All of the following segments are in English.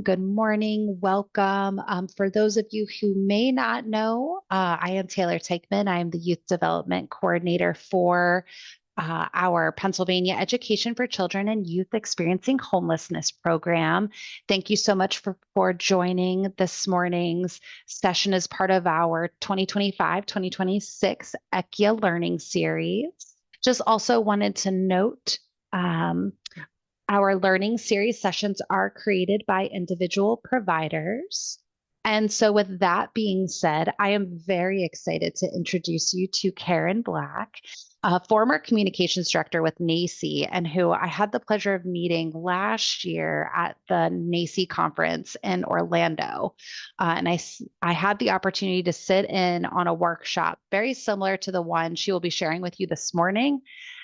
Good morning. Welcome. For those of you who may not know, I am Taylor Teichman. I am the Youth Development Coordinator for our Pennsylvania Education for Children and Youth Experiencing Homelessness program. Thank you so much for joining this morning's session as part of our 2025-2026 ECHIA Learning Series. Just also wanted to note um, our learning series sessions are created by individual providers. And so, with that being said, I am very excited to introduce you to Karen Black, a former communications director with NACI, and who I had the pleasure of meeting last year at the NACI conference in Orlando. I had the opportunity to sit in on a workshop very similar to the one she will be sharing with you this morning.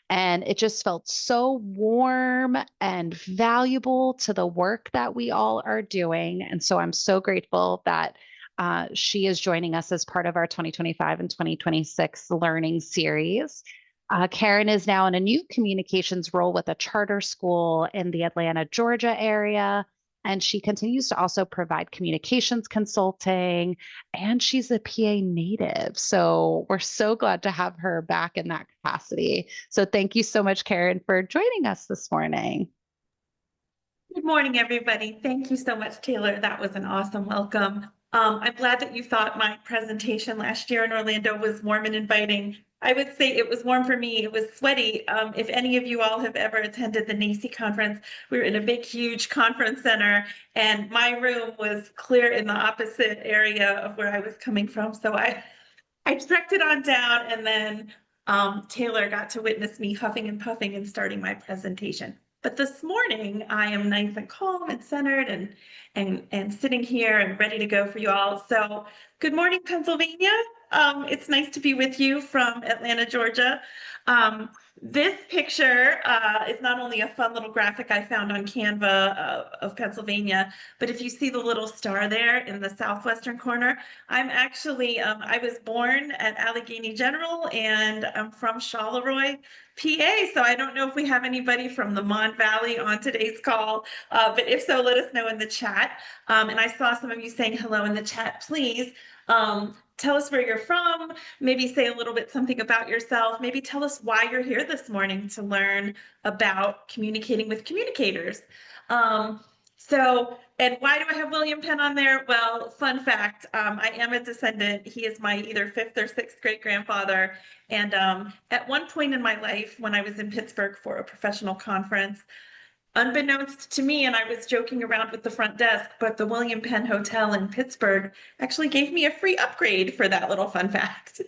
And it just felt so warm and valuable to the work that we all are doing. And so I'm so grateful that she is joining us as part of our 2025 and 2026 learning series. Karen is now in a new communications role with a charter school in the Atlanta, Georgia area. And she continues to also provide communications consulting, and she's a PA native. So we're so glad to have her back in that capacity. So thank you so much, Karen, for joining us this morning. Good morning, everybody. Thank you so much, Taylor. That was an awesome welcome. I'm glad that you thought my presentation last year in Orlando was warm and inviting. I would say it was warm for me. It was sweaty. If any of you all have ever attended the NACI conference, we were in a big, huge conference center, and my room was clear in the opposite area of where I was coming from. So I trekked it on down, and then Taylor got to witness me huffing and puffing and starting my presentation. But this morning, I am nice and calm and centered and sitting here and ready to go for you all. So good morning, Pennsylvania. It's nice to be with you from Atlanta, Georgia. This picture is not only a fun little graphic I found on Canva of Pennsylvania, but if you see the little star there in the southwestern corner, I'm actually, I was born at Allegheny General, and I'm from Charleroi, PA. So I don't know if we have anybody from the Mon Valley on today's call, but if so, let us know in the chat. And I saw some of you saying hello in the chat. Please tell us where you're from, maybe say a little bit something about yourself, maybe tell us why you're here this morning to learn about communicating with communicators. And why do I have William Penn on there? Well, fun fact, I am a descendant. He is my either fifth or sixth great grandfather. And at one point in my life, when I was in Pittsburgh for a professional conference, unbeknownst to me, and I was joking around with the front desk, but the William Penn Hotel in Pittsburgh actually gave me a free upgrade for that little fun fact.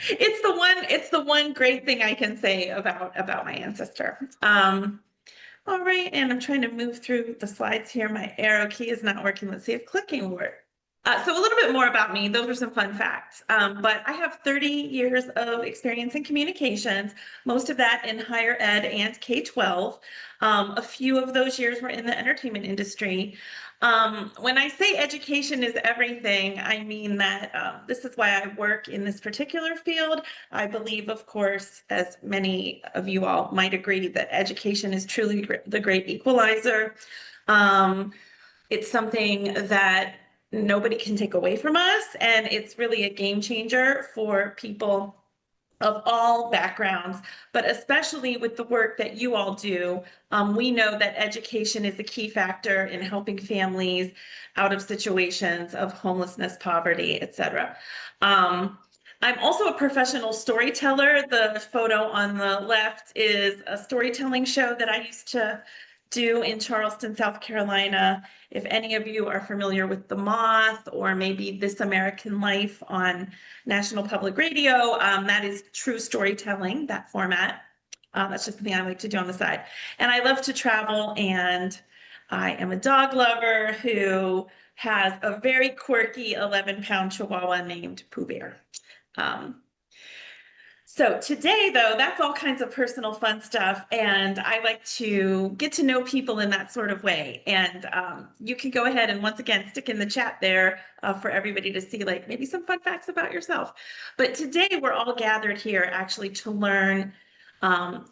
It's the one great thing I can say about my ancestor. All right, and I'm trying to move through the slides here. My arrow key is not working. Let's see if clicking works. So a little bit more about me. Those are some fun facts. But I have 30 years of experience in communications, most of that in higher ed and K-12. A few of those years were in the entertainment industry. When I say education is everything, I mean that this is why I work in this particular field. I believe, of course, as many of you all might agree, that education is truly the great equalizer. It's something that nobody can take away from us, and it's really a game changer for people of all backgrounds, but especially with the work that you all do. We know that education is a key factor in helping families out of situations of homelessness, poverty, etc. I'm also a professional storyteller. The photo on the left is a storytelling show that I used to do in Charleston, South Carolina. If any of you are familiar with The Moth or maybe This American Life on National Public Radio, that is true storytelling, that format. That's just something I like to do on the side. And I love to travel, and I am a dog lover who has a very quirky 11-pound Chihuahua named Pooh Bear. So today, though, that's all kinds of personal fun stuff, and I like to get to know people in that sort of way. And you can go ahead and once again stick in the chat there for everybody to see, like, maybe some fun facts about yourself. But today we're all gathered here actually to learn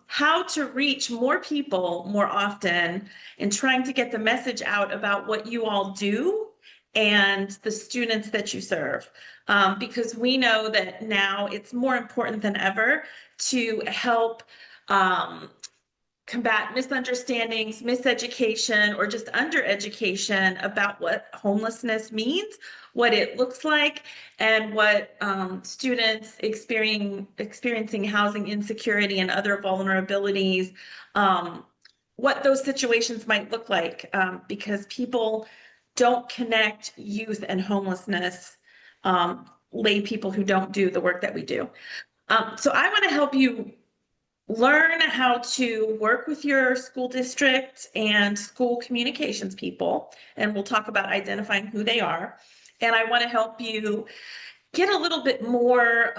how to reach more people more often and trying to get the message out about what you all do and the students that you serve. Because we know that now it's more important than ever to help combat misunderstandings, miseducation, or just undereducation about what homelessness means, what it looks like, and what students experiencing housing insecurity and other vulnerabilities, what those situations might look like, because people don't connect youth and homelessness, lay people who don't do the work that we do. So I want to help you learn how to work with your school district and school communications people, and we'll talk about identifying who they are. And I want to help you get a little bit more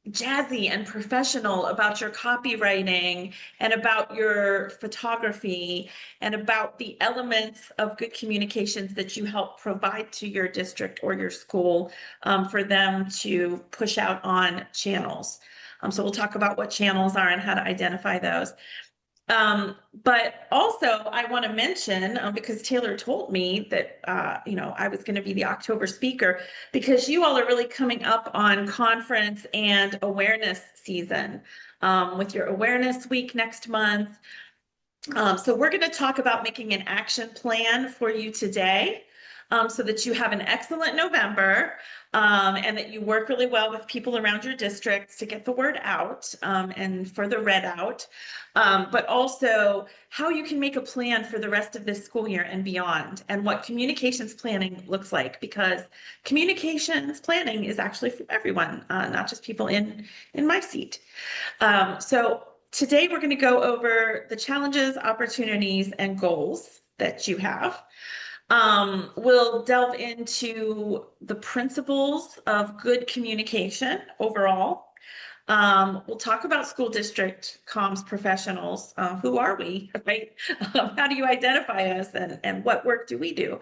jazzy and professional about your copywriting and about your photography and about the elements of good communications that you help provide to your district or your school, for them to push out on channels. So we'll talk about what channels are and how to identify those. But also I want to mention, because Taylor told me that, I was going to be the October speaker, because you all are really coming up on conference and awareness season, with your awareness week next month. So we're going to talk about making an action plan for you today, so that you have an excellent November, and that you work really well with people around your districts to get the word out, and for the read out, but also how you can make a plan for the rest of this school year and beyond, and what communications planning looks like, because communications planning is actually for everyone, not just people in my seat. So today we're going to go over the challenges, opportunities, and goals that you have. We'll delve into the principles of good communication overall. We'll talk about school district comms professionals. Who are we, right? How do you identify us, and what work do we do?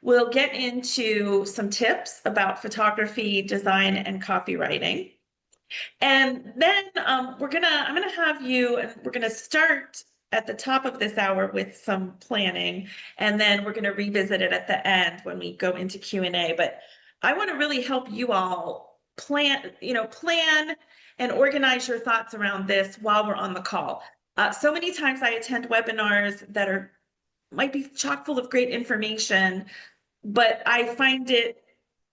We'll get into some tips about photography, design, and copywriting. And then I'm gonna have you, and we're gonna start at the top of this hour with some planning, and then we're gonna revisit it at the end when we go into Q&A. But I want to really help you all plan and organize your thoughts around this while we're on the call. So many times I attend webinars that might be chock full of great information, but I find it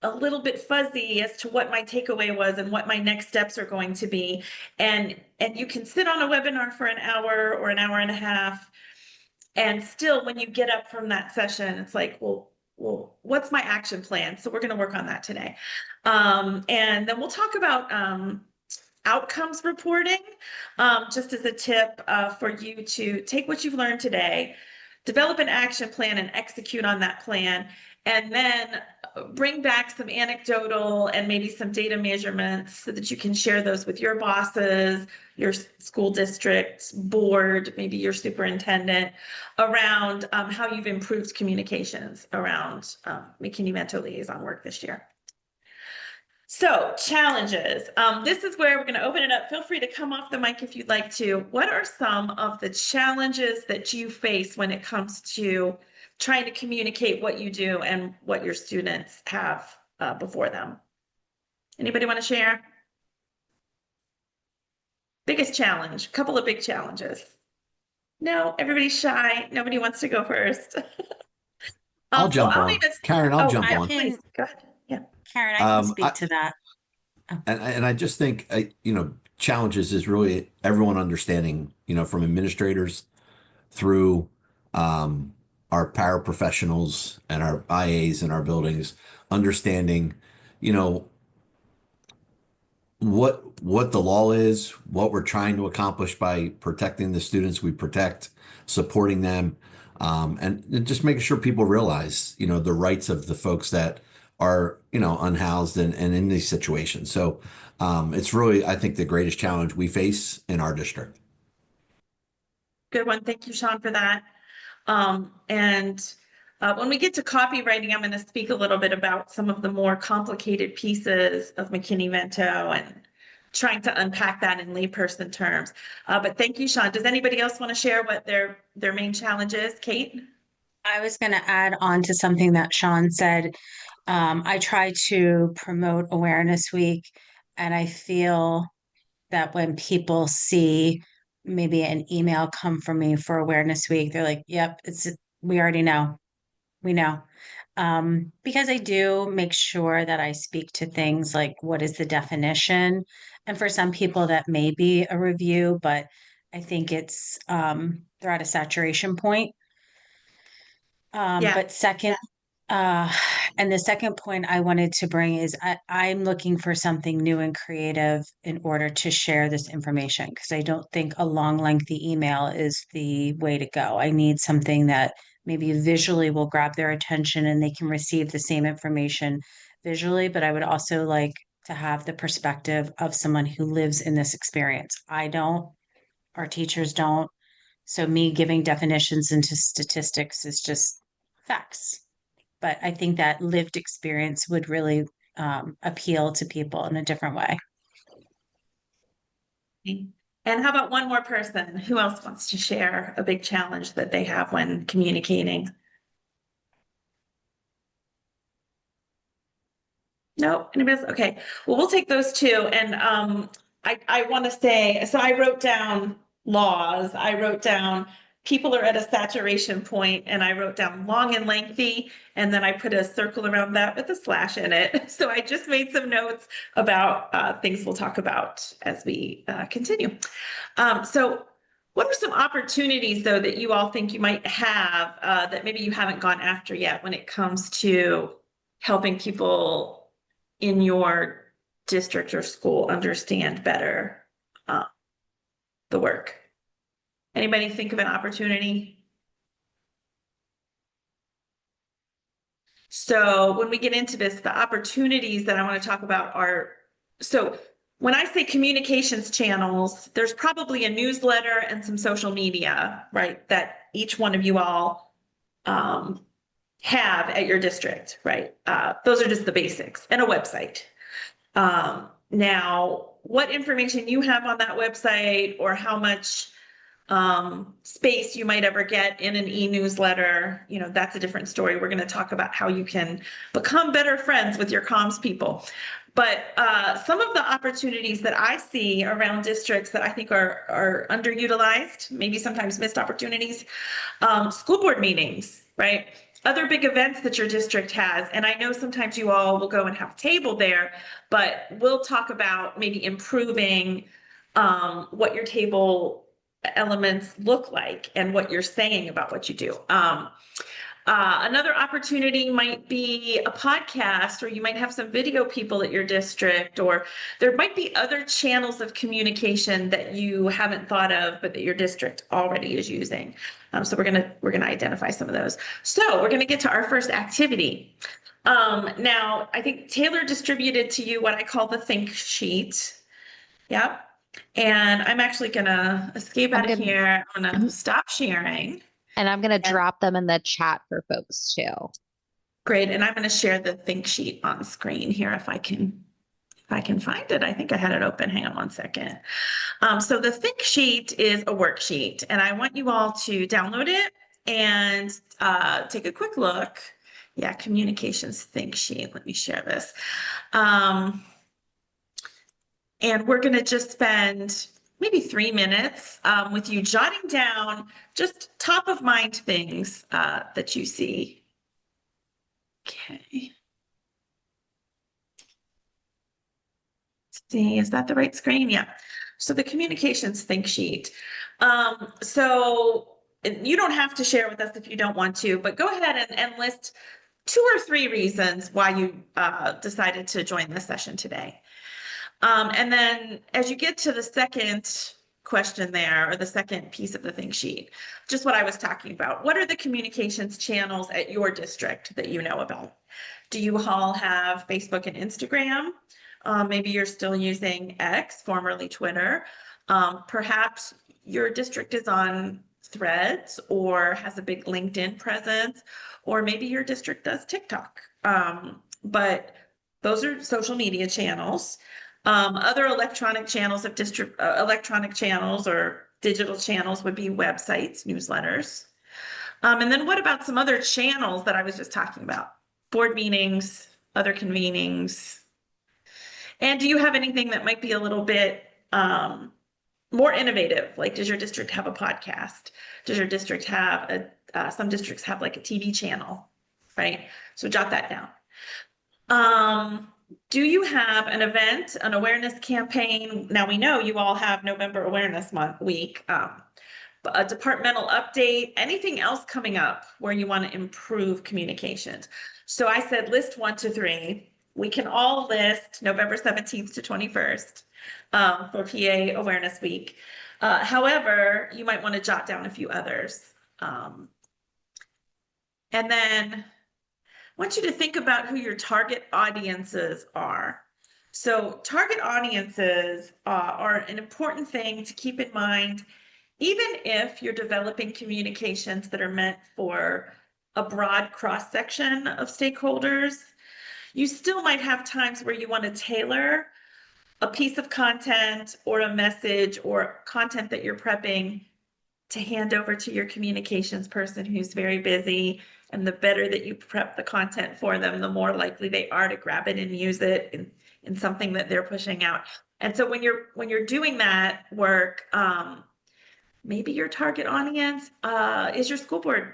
a little bit fuzzy as to what my takeaway was and what my next steps are going to be. And you can sit on a webinar for an hour or an hour and a half, and still when you get up from that session, it's like, well, what's my action plan? So we're going to work on that today. And then we'll talk about outcomes reporting, just as a tip for you to take what you've learned today, develop an action plan and execute on that plan, and then bring back some anecdotal and maybe some data measurements so that you can share those with your bosses, your school district board, maybe your superintendent, around how you've improved communications around McKinney-Vento liaison work this year. So challenges. This is where we're going to open it up. Feel free to come off the mic if you'd like to. What are some of the challenges that you face when it comes to trying to communicate what you do and what your students have before them? Anybody want to share? Biggest challenge, a couple of big challenges. No, everybody's shy. Nobody wants to go first. I'll jump on. Karen, I'll jump on. Please, go ahead. Yeah. Karen, I can speak to that. And I just think, challenges is really everyone understanding, from administrators through our paraprofessionals and our IAs in our buildings, understanding, what the law is, what we're trying to accomplish by protecting the students we protect, supporting them, and just making sure people realize, the rights of the folks that are, unhoused and in these situations. So it's really, I think, the greatest challenge we face in our district. Good one. Thank you, Sean, for that. When we get to copywriting, I'm going to speak a little bit about some of the more complicated pieces of McKinney-Vento and trying to unpack that in layperson terms. But thank you, Sean. Does anybody else want to share what their main challenge is? Kate? I was going to add on to something that Sean said. I try to promote Awareness Week, and I feel that when people see maybe an email come from me for Awareness Week, they're like, yep, we already know. We know. Because I do make sure that I speak to things like what is the definition? And for some people that may be a review, but I think it's they're at a saturation point. Yeah. But second, and the second point I wanted to bring is I'm looking for something new and creative in order to share this information, because I don't think a long, lengthy email is the way to go. I need something that maybe visually will grab their attention and they can receive the same information visually, but I would also like to have the perspective of someone who lives in this experience. I don't, our teachers don't. So me giving definitions into statistics is just facts. But I think that lived experience would really appeal to people in a different way. And how about one more person? Who else wants to share a big challenge that they have when communicating? No, anybody else? Okay, well, we'll take those two. And I want to say, so I wrote down laws. I wrote down people are at a saturation point, and I wrote down long and lengthy, and then I put a circle around that with a slash in it. So I just made some notes about things we'll talk about as we continue. So what are some opportunities, though, that you all think you might have that maybe you haven't gone after yet when it comes to helping people in your district or school understand better the work? Anybody think of an opportunity? So when we get into this, the opportunities that I want to talk about are, so when I say communications channels, there's probably a newsletter and some social media, right, that each one of you all have at your district, right? Those are just the basics, and a website. Now, what information you have on that website, or how much space you might ever get in an e-newsletter, you know, that's a different story. We're going to talk about how you can become better friends with your comms people. But some of the opportunities that I see around districts that I think are underutilized, maybe sometimes missed opportunities, school board meetings, right? Other big events that your district has. And I know sometimes you all will go and have a table there, but we'll talk about maybe improving what your table elements look like and what you're saying about what you do. Another opportunity might be a podcast, or you might have some video people at your district, or there might be other channels of communication that you haven't thought of, but that your district already is using. So we're gonna identify some of those. So we're gonna get to our first activity. Now, I think Taylor distributed to you what I call the think sheet. Yep. And I'm actually gonna escape out of here. I'm gonna stop sharing. And I'm going to drop them in the chat for folks too. Great. And I'm going to share the think sheet on screen here if I can find it. I think I had it open. Hang on one second. So the think sheet is a worksheet, and I want you all to download it and take a quick look. Yeah, communications think sheet. Let me share this. And we're going to just spend maybe 3 minutes with you jotting down just top of mind things that you see. Okay. Let's see, is that the right screen? Yeah. So the communications think sheet. So you don't have to share with us if you don't want to, but go ahead and list 2 or 3 reasons why you decided to join this session today. And then as you get to the second question there, or the second piece of the think sheet, just what I was talking about. What are the communications channels at your district that you know about? Do you all have Facebook and Instagram? Maybe you're still using X, formerly Twitter. Perhaps your district is on Threads or has a big LinkedIn presence, or maybe your district does TikTok. But those are social media channels. Other electronic channels of electronic channels or digital channels would be websites, newsletters. And then what about some other channels that I was just talking about? Board meetings, other convenings. And do you have anything that might be a little bit more innovative? Like, does your district have a podcast? Does your district have some districts have like a TV channel, right? So jot that down. Do you have an event, an awareness campaign? Now we know you all have November Awareness Month week, a departmental update, anything else coming up where you want to improve communications. So I said list 1 to 3. We can all list November 17th to 21st for PA Awareness Week. However, you might want to jot down a few others. And then I want you to think about who your target audiences are. So target audiences are an important thing to keep in mind, even if you're developing communications that are meant for a broad cross-section of stakeholders. You still might have times where you want to tailor a piece of content or a message or content that you're prepping to hand over to your communications person who's very busy. And the better that you prep the content for them, the more likely they are to grab it and use it in something that they're pushing out. And so when you're doing that work, maybe your target audience is your school board.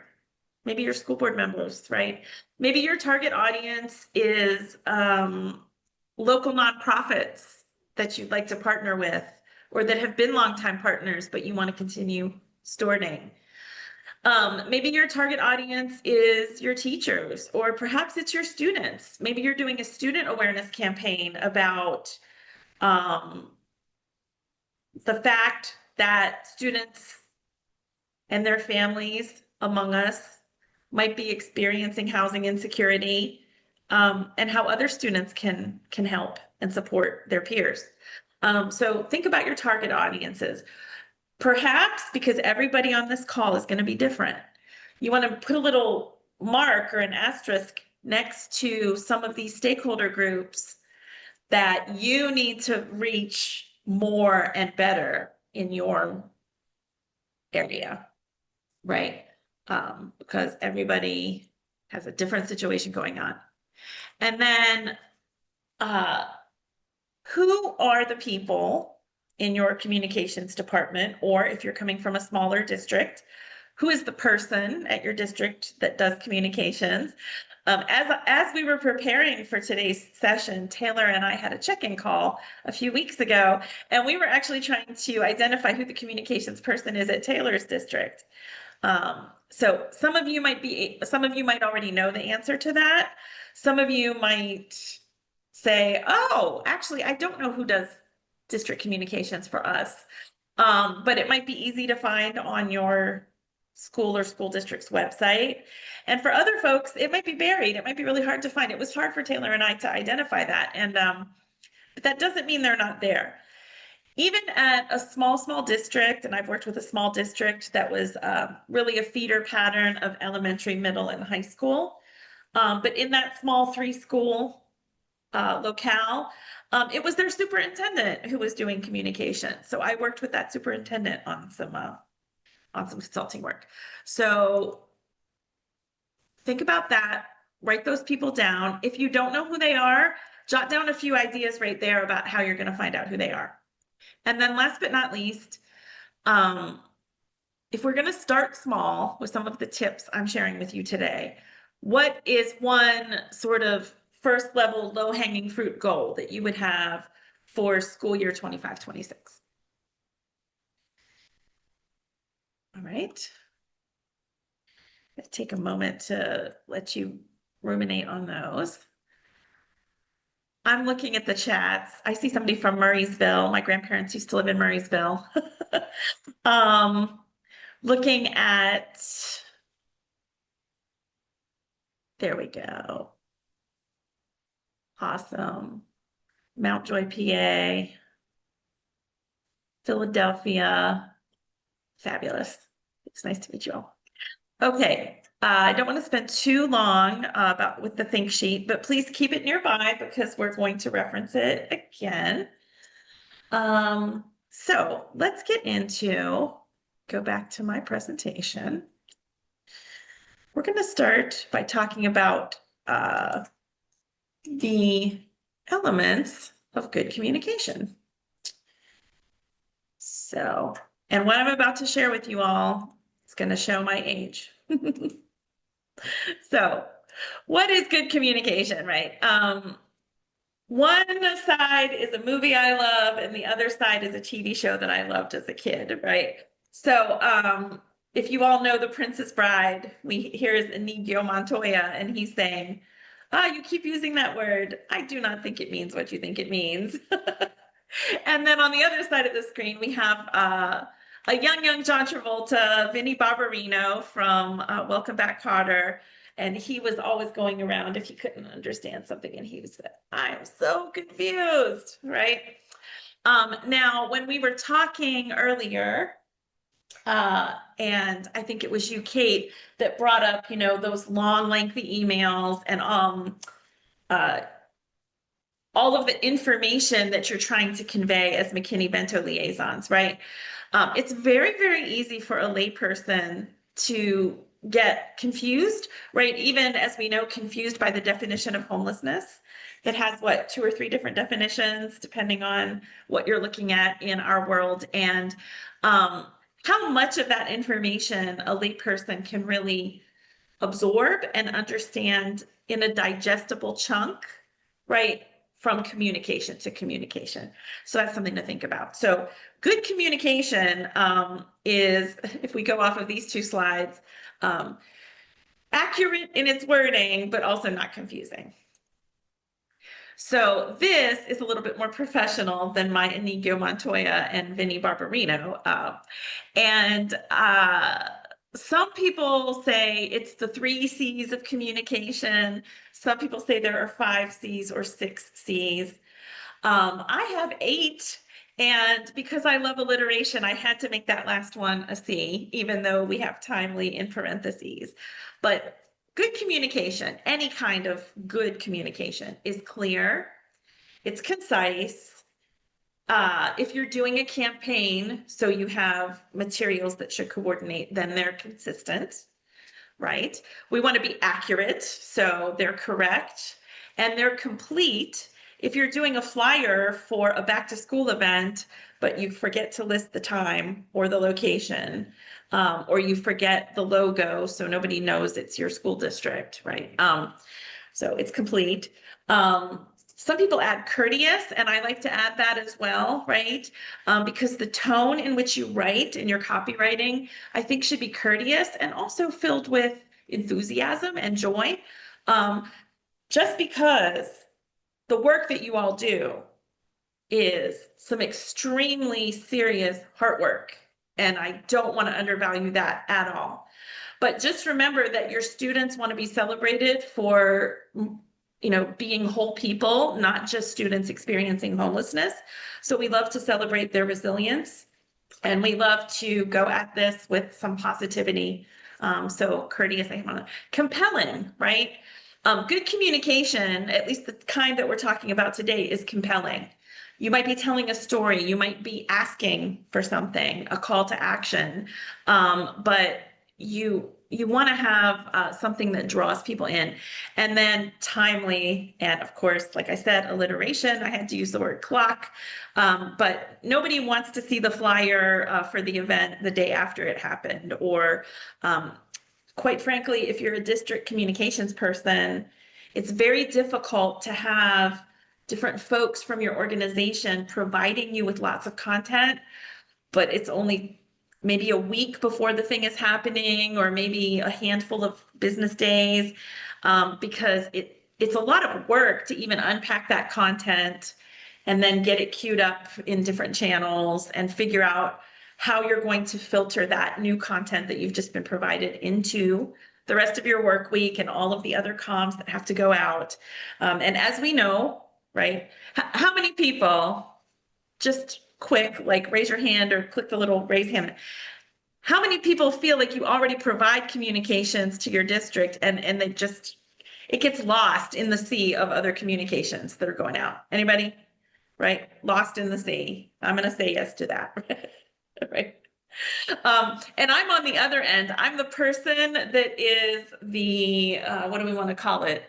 Maybe your school board members, right? Maybe your target audience is local nonprofits that you'd like to partner with, or that have been longtime partners, but you want to continue stewarding. Maybe your target audience is your teachers, or perhaps it's your students. Maybe you're doing a student awareness campaign about the fact that students and their families among us might be experiencing housing insecurity, and how other students can help and support their peers. So think about your target audiences. Perhaps because everybody on this call is going to be different, you want to put a little mark or an asterisk next to some of these stakeholder groups that you need to reach more and better in your area, right? Because everybody has a different situation going on. And then who are the people in your communications department, or if you're coming from a smaller district, who is the person at your district that does communications? As we were preparing for today's session, Taylor and I had a check-in call a few weeks ago, and we were actually trying to identify who the communications person is at Taylor's district. So some of you might already know the answer to that. Some of you might say, oh, actually, I don't know who does district communications for us. But it might be easy to find on your school or school district's website. And for other folks, it might be buried. It might be really hard to find. It was hard for Taylor and I to identify that. And but that doesn't mean they're not there. Even at a small district, and I've worked with a small district that was really a feeder pattern of elementary, middle, and high school. But in that small 3-school locale, it was their superintendent who was doing communication. So I worked with that superintendent on some consulting work. So think about that, write those people down. If you don't know who they are, jot down a few ideas right there about how you're going to find out who they are. And then last but not least, if we're going to start small with some of the tips I'm sharing with you today, what is one sort of first level low hanging fruit goal that you would have for school year 25-26? All right. Let's take a moment to let you ruminate on those. I'm looking at the chats. I see somebody from Murraysville. My grandparents used to live in Murraysville. Looking at, there we go. Awesome. Mountjoy, PA. Philadelphia. Fabulous. It's nice to meet you all. Okay. I don't want to spend too long with the think sheet, but please keep it nearby because we're going to reference it again. So let's get into, go back to my presentation. We're going to start by talking about the elements of good communication. So, and what I'm about to share with you all is going to show my age. So, what is good communication, right? One side is a movie I love, and the other side is a TV show that I loved as a kid, right? So, if you all know The Princess Bride, here is Inigo Montoya, and he's saying, you keep using that word. I do not think it means what you think it means. And then on the other side of the screen, we have a young John Travolta, Vinnie Barbarino from Welcome Back, Kotter. And he was always going around if he couldn't understand something, and he would say, I am so confused, right? Now, when we were talking earlier, and I think it was you, Kate, that brought up, those long, lengthy emails and all of the information that you're trying to convey as McKinney-Vento liaisons, right? It's very, very easy for a layperson to get confused, right? Even as we know, confused by the definition of homelessness that has 2 or 3 different definitions, depending on what you're looking at in our world. And how much of that information a layperson can really absorb and understand in a digestible chunk, right? From communication to communication. So that's something to think about. So good communication is, if we go off of these 2 slides, accurate in its wording, but also not confusing. So this is a little bit more professional than my Inigo Montoya and Vinnie Barbarino. Some people say it's the 3 C's of communication. Some people say there are 5 C's or 6 C's. I have 8, and because I love alliteration, I had to make that last one a C, even though we have timely in parentheses. But good communication, any kind of good communication, is clear, it's concise. If you're doing a campaign, so you have materials that should coordinate, then they're consistent, right? We want to be accurate, so they're correct, and they're complete. If you're doing a flyer for a back to school event, but you forget to list the time or the location, or you forget the logo, so nobody knows it's your school district, right? So it's complete. Some people add courteous, and I like to add that as well, right? Because the tone in which you write in your copywriting, I think, should be courteous and also filled with enthusiasm and joy. Just because the work that you all do is some extremely serious heart work, and I don't want to undervalue that at all. But just remember that your students want to be celebrated for being whole people, not just students experiencing homelessness. So we love to celebrate their resilience, and we love to go at this with some positivity. So courteous, compelling, right? Good communication, at least the kind that we're talking about today, is compelling. You might be telling a story, you might be asking for something, a call to action, but you want to have something that draws people in. And then timely, and of course, like I said, alliteration. I had to use the word clock, but nobody wants to see the flyer for the event the day after it happened. Or quite frankly, if you're a district communications person, it's very difficult to have different folks from your organization providing you with lots of content, but it's only maybe a week before the thing is happening, or maybe a handful of business days, because it's a lot of work to even unpack that content and then get it queued up in different channels and figure out how you're going to filter that new content that you've just been provided into the rest of your work week and all of the other comms that have to go out. And as we know, right, how many people, just quick, like raise your hand or click the little raise hand. How many people feel like you already provide communications to your district and it gets lost in the sea of other communications that are going out? Anybody? right? Lost in the sea. I'm going to say yes to that, right? And I'm on the other end. I'm the person that is the, what do we want to call it?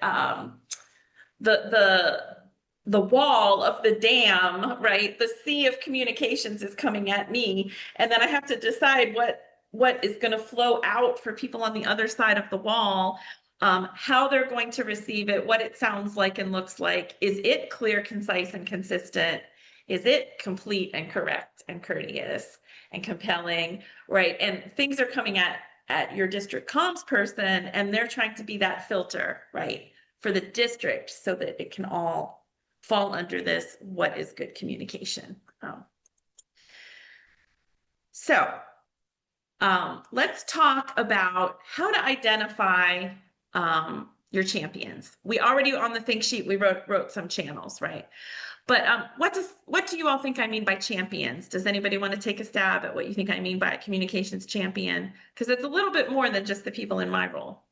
The wall of the dam, right? The sea of communications is coming at me. And then I have to decide what is going to flow out for people on the other side of the wall, how they're going to receive it, what it sounds like and looks like. Is it clear, concise, and consistent? Is it complete and correct and courteous and compelling, right? And things are coming at your district comms person, and they're trying to be that filter, right, for the district so that it can all fall under this, what is good communication? Let's talk about how to identify your champions. We already on the think sheet, we wrote some channels, right? But what do you all think I mean by champions? Does anybody want to take a stab at what you think I mean by a communications champion? Because it's a little bit more than just the people in my role.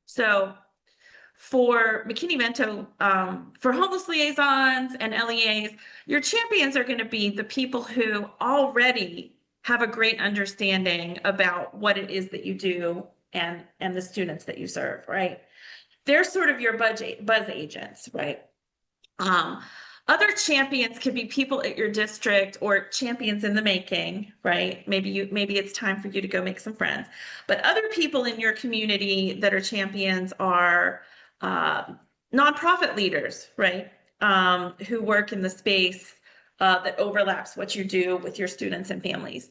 So for McKinney-Vento, for homeless liaisons and LEAs, your champions are going to be the people who already have a great understanding about what it is that you do and the students that you serve, right? They're sort of your buzz agents, right? Other champions could be people at your district or champions in the making, right? Maybe it's time for you to go make some friends. But other people in your community that are champions are nonprofit leaders, right? Who work in the space that overlaps what you do with your students and families.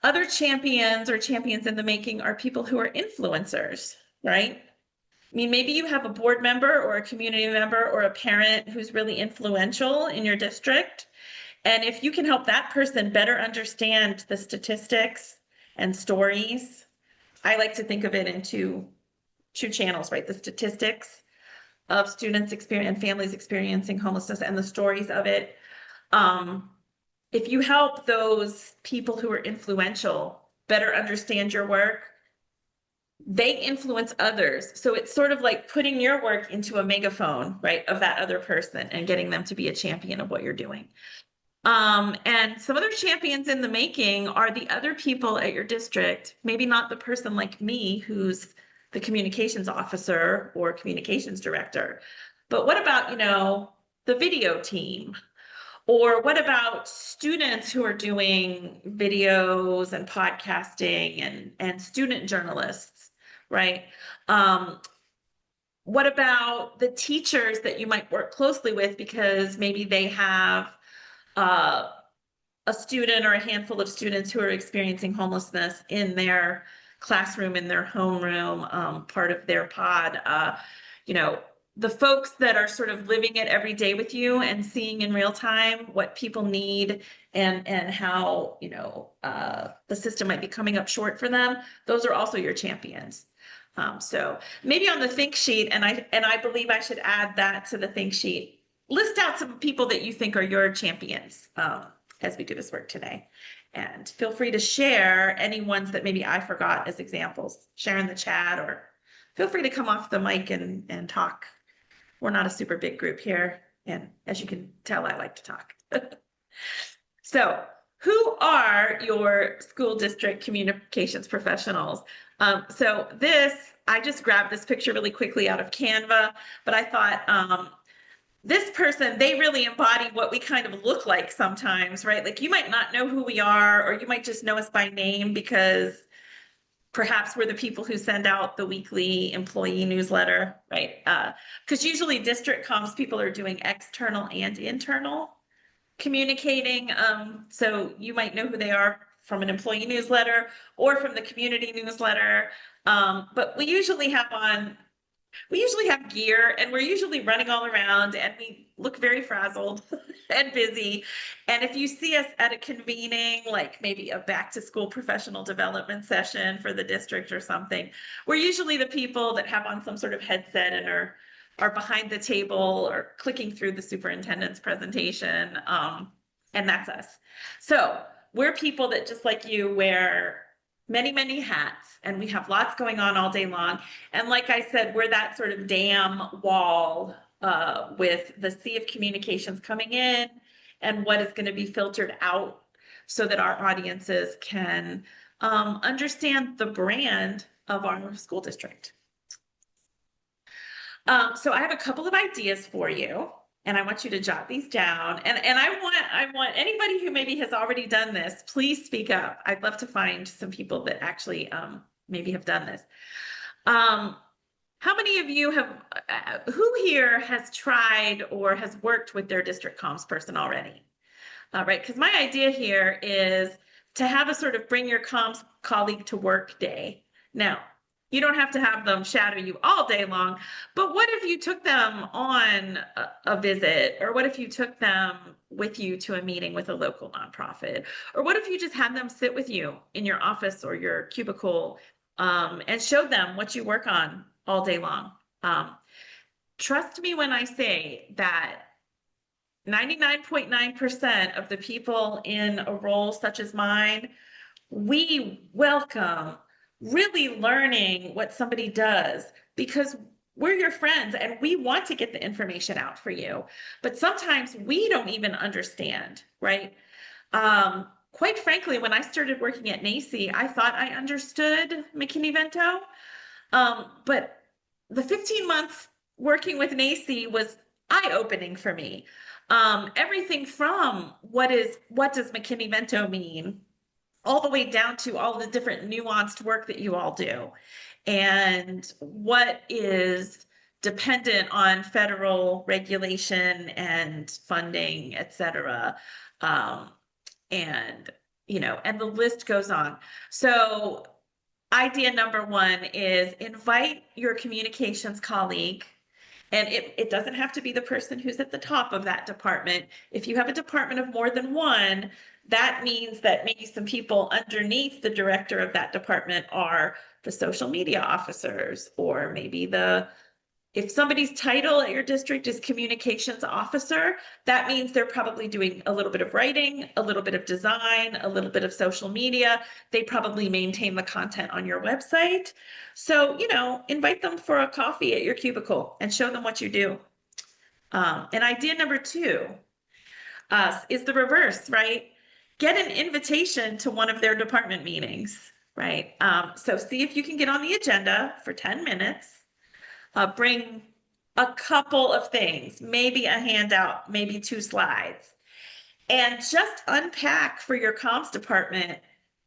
Other champions or champions in the making are people who are influencers, right? I mean, maybe you have a board member or a community member or a parent who's really influential in your district. And if you can help that person better understand the statistics and stories, I like to think of it in two channels, right? The statistics of students and families experiencing homelessness and the stories of it. If you help those people who are influential better understand your work, they influence others. So it's sort of like putting your work into a megaphone, right, of that other person and getting them to be a champion of what you're doing. And some other champions in the making are the other people at your district, maybe not the person like me who's the communications officer or communications director, but what about, the video team? Or what about students who are doing videos and podcasting and student journalists, right? What about the teachers that you might work closely with because maybe they have a student or a handful of students who are experiencing homelessness in their classroom, in their homeroom, part of their pod, the folks that are sort of living it every day with you and seeing in real time what people need and how, the system might be coming up short for them. Those are also your champions. So maybe on the think sheet, and I believe I should add that to the think sheet, list out some people that you think are your champions as we do this work today. And feel free to share any ones that maybe I forgot as examples, share in the chat, or feel free to come off the mic and talk. We're not a super big group here. And as you can tell, I like to talk. So who are your school district communications professionals? I just grabbed this picture really quickly out of Canva, but I thought this person, they really embody what we kind of look like sometimes, right? Like you might not know who we are, or you might just know us by name because perhaps we're the people who send out the weekly employee newsletter, right? Because usually district comms people are doing external and internal communicating. So you might know who they are from an employee newsletter or from the community newsletter. But we usually have gear and we're usually running all around and we look very frazzled and busy. And if you see us at a convening, like maybe a back to school professional development session for the district or something, we're usually the people that have on some sort of headset and are behind the table or clicking through the superintendent's presentation. And that's us. So we're people that just like you wear many, many hats, and we have lots going on all day long. And like I said, we're that sort of dam wall with the sea of communications coming in and what is going to be filtered out so that our audiences can understand the brand of our school district. So I have a couple of ideas for you, and I want you to jot these down. And I want anybody who maybe has already done this, please speak up. I'd love to find some people that actually maybe have done this. How many of you have, who here has tried or has worked with their district comms person already? Right, because my idea here is to have a sort of bring your comms colleague to work day. Now, you don't have to have them shadow you all day long, but what if you took them on a visit, or what if you took them with you to a meeting with a local nonprofit, or what if you just had them sit with you in your office or your cubicle and showed them what you work on all day long? Trust me when I say that 99.9% of the people in a role such as mine, we welcome really learning what somebody does, because we're your friends and we want to get the information out for you. But sometimes we don't even understand, right? Quite frankly, when I started working at NACCE, I thought I understood McKinney-Vento, but the 15 months working with NACCE was eye-opening for me. Everything from what does McKinney-Vento mean, all the way down to all the different nuanced work that you all do, and what is dependent on federal regulation and funding, et cetera. And, you know, and the list goes on. So idea number one is invite your communications colleague. And it doesn't have to be the person who's at the top of that department. If you have a department of more than one, that means that maybe some people underneath the director of that department are the social media officers, or maybe if somebody's title at your district is communications officer, that means they're probably doing a little bit of writing, a little bit of design, a little bit of social media. They probably maintain the content on your website. So, you know, invite them for a coffee at your cubicle and show them what you do. And idea number two is the reverse, right? Get an invitation to one of their department meetings, right? So see if you can get on the agenda for 10 minutes. Bring a couple of things, maybe a handout, maybe 2 slides, and just unpack for your comms department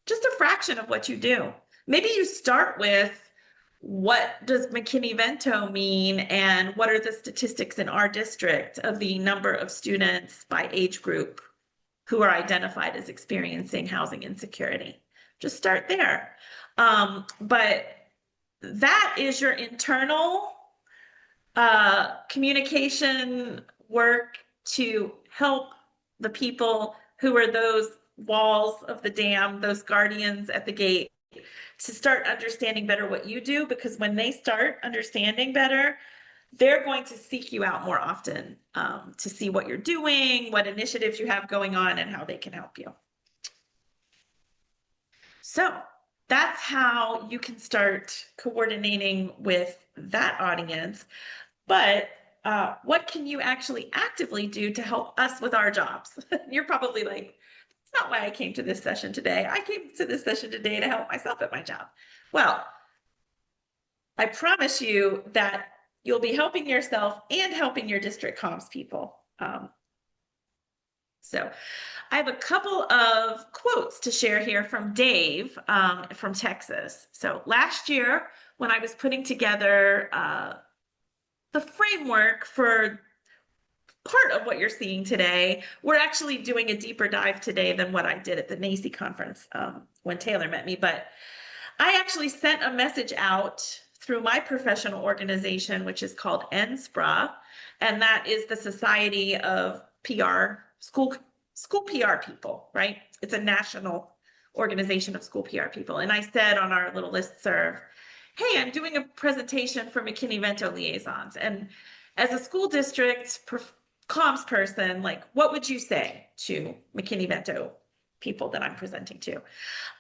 just a fraction of what you do. Maybe you start with, what does McKinney-Vento mean, and what are the statistics in our district of the number of students by age group who are identified as experiencing housing insecurity? Just start there. But that is your internal communication work to help the people who are those walls of the dam, those guardians at the gate, to start understanding better what you do, because when they start understanding better, they're going to seek you out more often to see what you're doing, what initiatives you have going on, and how they can help you. So that's how you can start coordinating with that audience. But what can you actually actively do to help us with our jobs? You're probably like, that's not why I came to this session today. I came to this session today to help myself at my job. Well, I promise you that you'll be helping yourself and helping your district comms people. So I have a couple of quotes to share here from Dave from Texas. So last year, when I was putting together the framework for part of what you're seeing today, we're actually doing a deeper dive today than what I did at the NACCE conference when Taylor met me. But I actually sent a message out through my professional organization, which is called NSPRA, and that is the Society of PR, School PR People, right? It's a national organization of school PR people. And I said on our little listserv, hey, I'm doing a presentation for McKinney-Vento liaisons. And as a school district comms person, like, what would you say to McKinney-Vento people that I'm presenting to.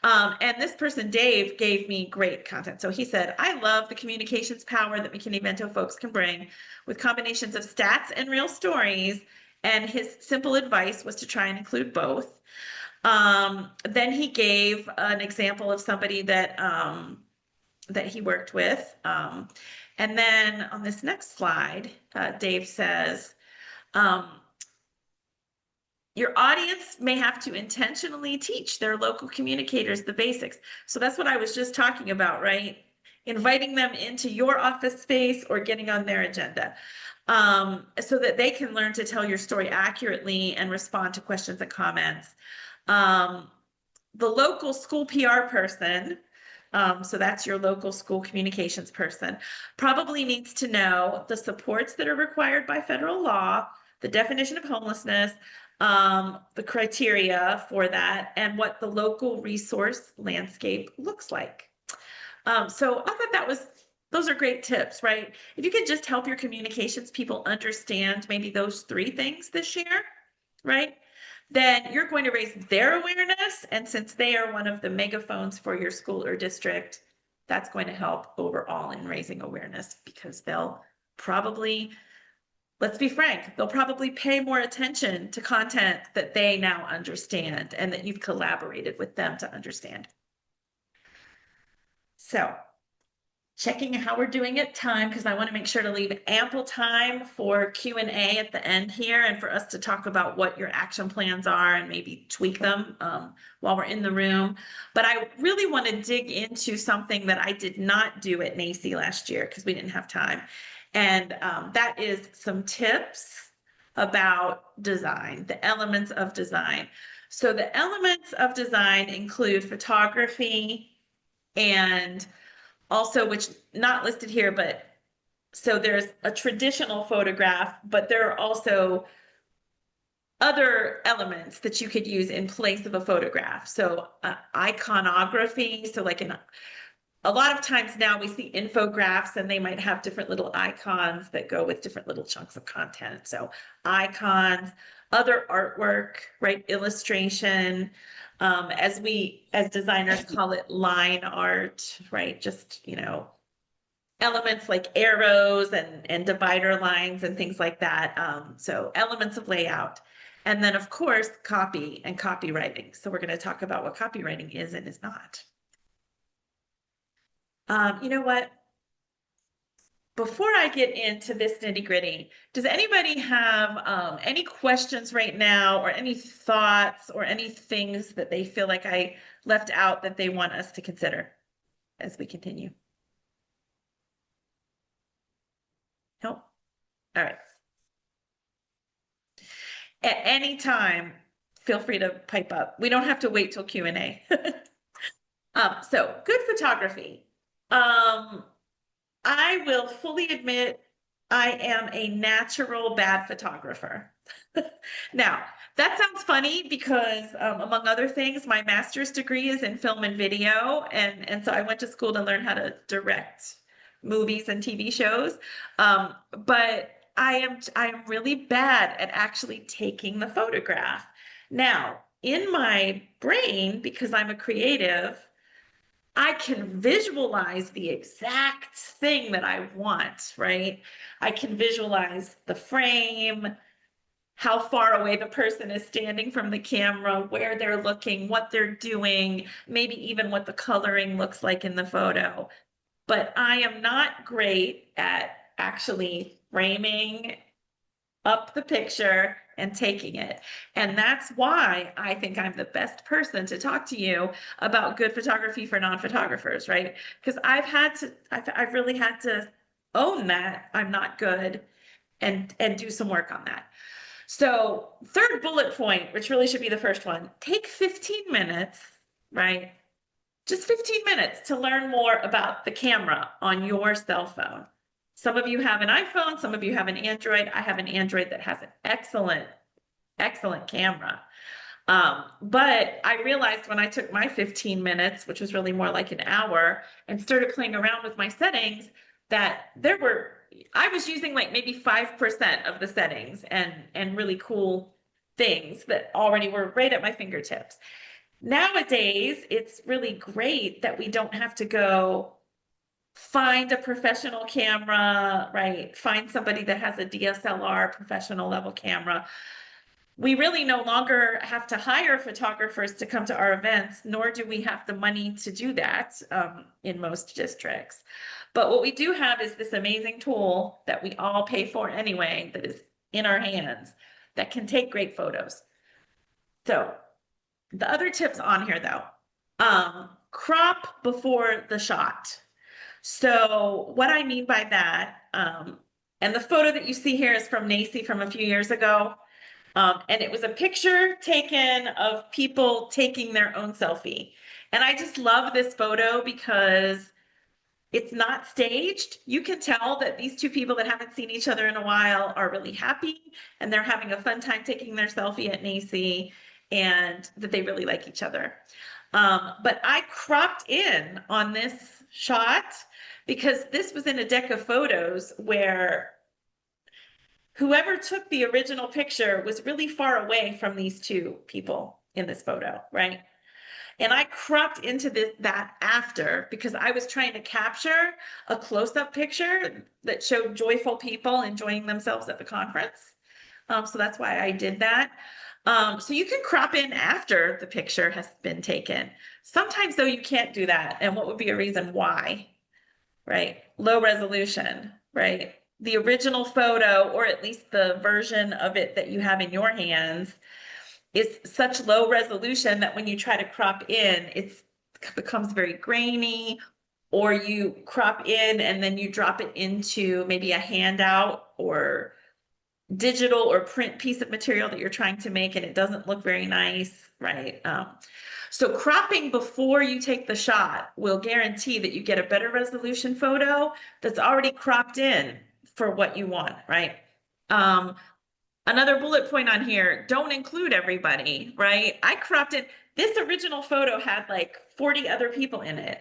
And this person, Dave, gave me great content. So he said, I love the communications power that McKinney-Vento folks can bring with combinations of stats and real stories. And his simple advice was to try and include both. Then he gave an example of somebody that that he worked with. And then on this next slide, Dave says, your audience may have to intentionally teach their local communicators the basics. So that's what I was just talking about, right? Inviting them into your office space or getting on their agenda, so that they can learn to tell your story accurately and respond to questions and comments. The local school PR person, so that's your local school communications person, probably needs to know the supports that are required by federal law, the definition of homelessness, the criteria for that, and what the local resource landscape looks like. So I thought those are great tips, right? If you can just help your communications people understand maybe those 3 things this year, right? Then you're going to raise their awareness. And since they are one of the megaphones for your school or district, that's going to help overall in raising awareness, because they'll probably, let's be frank, they'll probably pay more attention to content that they now understand and that you've collaborated with them to understand. So checking how we're doing at time, because I want to make sure to leave ample time for Q&A at the end here, and for us to talk about what your action plans are and maybe tweak them while we're in the room. But I really want to dig into something that I did not do at NACCE last year because we didn't have time. And that is some tips about design, the elements of design. So the elements of design include photography, and also, which not listed here, but so there's a traditional photograph, but there are also other elements that you could use in place of a photograph. So iconography, so like a lot of times now we see infographics and they might have different little icons that go with different little chunks of content. So icons, other artwork, right? Illustration, as designers call it, line art, right? Just, elements like arrows and divider lines and things like that. So elements of layout. And then of course, copy and copywriting. So we're going to talk about what copywriting is and is not. You know what? Before I get into this nitty-gritty, does anybody have any questions right now, or any thoughts, or any things that they feel like I left out that they want us to consider as we continue? Nope. All right. At any time, feel free to pipe up. We don't have to wait till Q&A. So good photography. I will fully admit I am a natural bad photographer. Now, that sounds funny because among other things, my master's degree is in film and video. And so I went to school to learn how to direct movies and TV shows. But I am really bad at actually taking the photograph. Now, in my brain, because I'm a creative, I can visualize the exact thing that I want, right? I can visualize the frame, how far away the person is standing from the camera, where they're looking, what they're doing, maybe even what the coloring looks like in the photo. But I am not great at actually framing up the picture and taking it. And that's why I think I'm the best person to talk to you about good photography for non-photographers, right? Because I've really had to own that I'm not good and do some work on that. So 3rd bullet point, which really should be the first one, take 15 minutes, right? Just 15 minutes to learn more about the camera on your cell phone. Some of you have an iPhone, some of you have an Android. I have an Android that has an excellent camera. But I realized when I took my 15 minutes, which was really more like an hour, and started playing around with my settings, that I was using like maybe 5% of the settings and really cool things that already were right at my fingertips. Nowadays, it's really great that we don't have to go find a professional camera, right? Find somebody that has a DSLR professional level camera. We really no longer have to hire photographers to come to our events, nor do we have the money to do that in most districts. But what we do have is this amazing tool that we all pay for anyway, that is in our hands, that can take great photos. So the other tips on here though, crop before the shot. So what I mean by that, and the photo that you see here is from NACI from a few years ago. And it was a picture taken of people taking their own selfie. And I just love this photo because it's not staged. You can tell that these two people that haven't seen each other in a while are really happy and they're having a fun time taking their selfie at NACI and that they really like each other. But I cropped in on this shot because this was in a deck of photos where whoever took the original picture was really far away from these two people in this photo, right? And I cropped into that after because I was trying to capture a close-up picture that showed joyful people enjoying themselves at the conference. So that's why I did that. So you can crop in after the picture has been taken. Sometimes though, you can't do that. And what would be a reason why, right? Low resolution, right? The original photo, or at least the version of it that you have in your hands, is such low resolution that when you try to crop in, it becomes very grainy, or you crop in and then you drop it into maybe a handout or digital or print piece of material that you're trying to make and it doesn't look very nice, right? So cropping before you take the shot will guarantee that you get a better resolution photo that's already cropped in for what you want, right? Another bullet point on here, don't include everybody, right? I cropped in, this original photo had like 40 other people in it,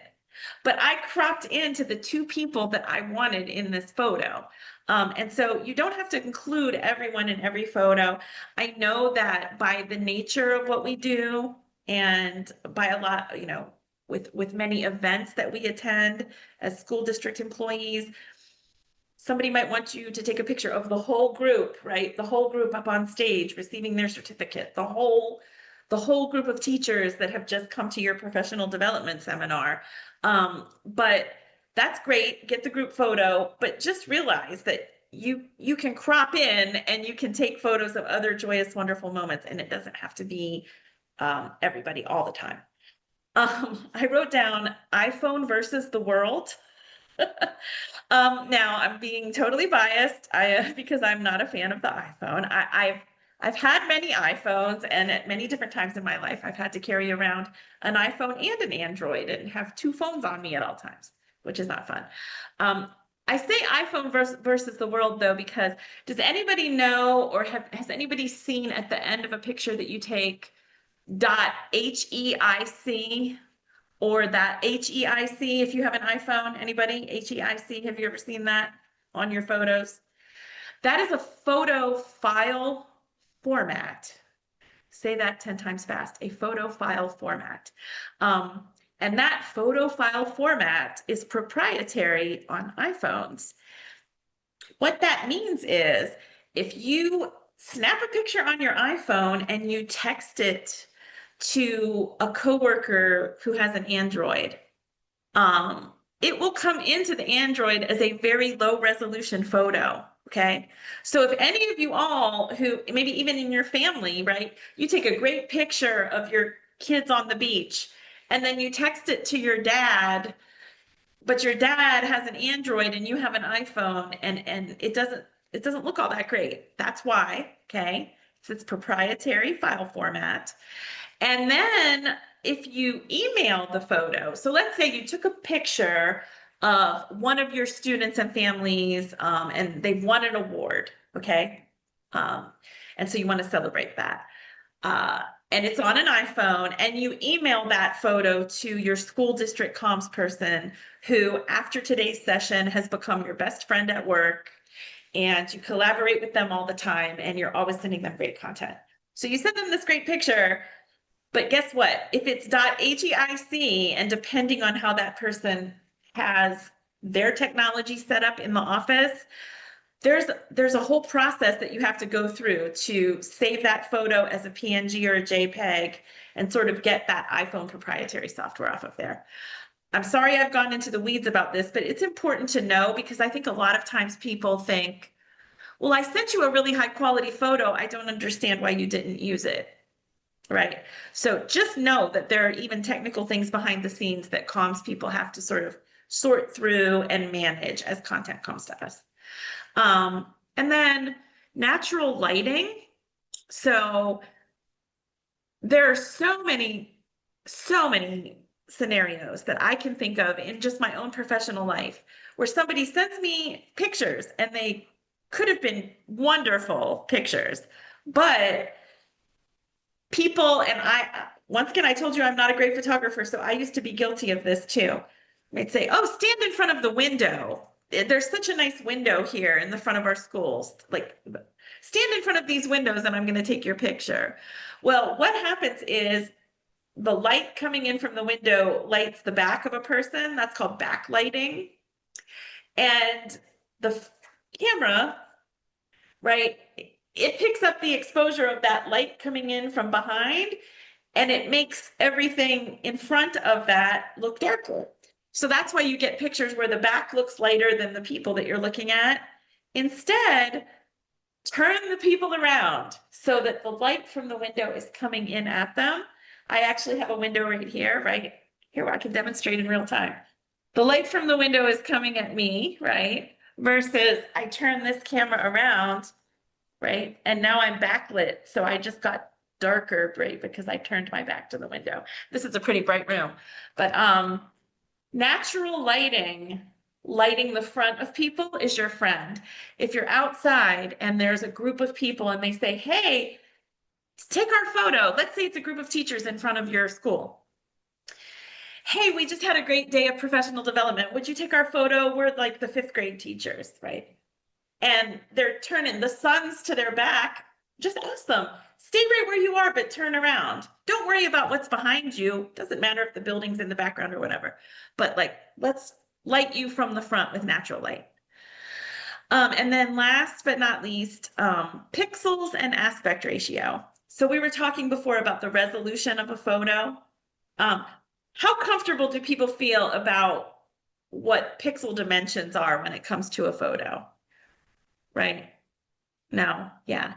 but I cropped into the 2 people that I wanted in this photo. And so you don't have to include everyone in every photo. I know that by the nature of what we do and by a lot, you know, with many events that we attend as school district employees, somebody might want you to take a picture of the whole group, right? The whole group up on stage receiving their certificate, the whole group of teachers that have just come to your professional development seminar. But that's great, get the group photo, but just realize that you can crop in and you can take photos of other joyous, wonderful moments, and it doesn't have to be everybody all the time. I wrote down iPhone versus the world. Now I'm being totally biased because I'm not a fan of the iPhone. I've had many iPhones, and at many different times in my life, I've had to carry around an iPhone and an Android and have 2 phones on me at all times, which is not fun. I say iPhone versus the world though, because does anybody know or has anybody seen at the end of a picture that you take .HEIC? Or that HEIC, if you have an iPhone, anybody? HEIC, have you ever seen that on your photos? That is a photo file format. Say that 10 times fast, a photo file format. And that photo file format is proprietary on iPhones. What that means is if you snap a picture on your iPhone and you text it to a coworker who has an Android, it will come into the Android as a very low resolution photo. Okay. So if any of you all who maybe even in your family, right, you take a great picture of your kids on the beach and then you text it to your dad, but your dad has an Android and you have an iPhone and it doesn't look all that great. That's why. Okay. So it's proprietary file format. And then if you email the photo, so let's say you took a picture of one of your students and families and they've won an award, okay? And so you want to celebrate that. And it's on an iPhone and you email that photo to your school district comms person who after today's session has become your best friend at work and you collaborate with them all the time and you're always sending them great content. So you send them this great picture. But guess what? If it's .heic, and depending on how that person has their technology set up in the office, there's a whole process that you have to go through to save that photo as a PNG or a JPEG and sort of get that iPhone proprietary software off of there. I'm sorry I've gone into the weeds about this, but it's important to know, because I think a lot of times people think, well, I sent you a really high quality photo. I don't understand why you didn't use it. Right. So just know that there are even technical things behind the scenes that comms people have to sort of sort through and manage as content comes to us. And then natural lighting. So there are so many scenarios that I can think of in just my own professional life where somebody sends me pictures and they could have been wonderful pictures, but people, and once again, I told you I'm not a great photographer, so I used to be guilty of this too. They'd say, oh, stand in front of the window. There's such a nice window here in the front of our schools. Like, stand in front of these windows and I'm going to take your picture. Well, what happens is the light coming in from the window lights the back of a person. That's called backlighting. And the camera, right, it picks up the exposure of that light coming in from behind, and it makes everything in front of that look darker. So that's why you get pictures where the back looks lighter than the people that you're looking at. Instead, turn the people around so that the light from the window is coming in at them. I actually have a window right here where I can demonstrate in real time. The light from the window is coming at me, right? Versus I turn this camera around, right? And now I'm backlit. So I just got darker, right? Because I turned my back to the window. This is a pretty bright room, but natural lighting the front of people is your friend. If you're outside and there's a group of people and they say, hey, take our photo. Let's say it's a group of teachers in front of your school. Hey, we just had a great day of professional development. Would you take our photo? We're like the 5th grade teachers, right? And they're turning the sun's to their back. Just ask them, stay right where you are, but turn around. Don't worry about what's behind you. Doesn't matter if the building's in the background or whatever, but like, let's light you from the front with natural light. And then last but not least, pixels and aspect ratio. So we were talking before about the resolution of a photo. How comfortable do people feel about what pixel dimensions are when it comes to a photo? Right? No, yeah.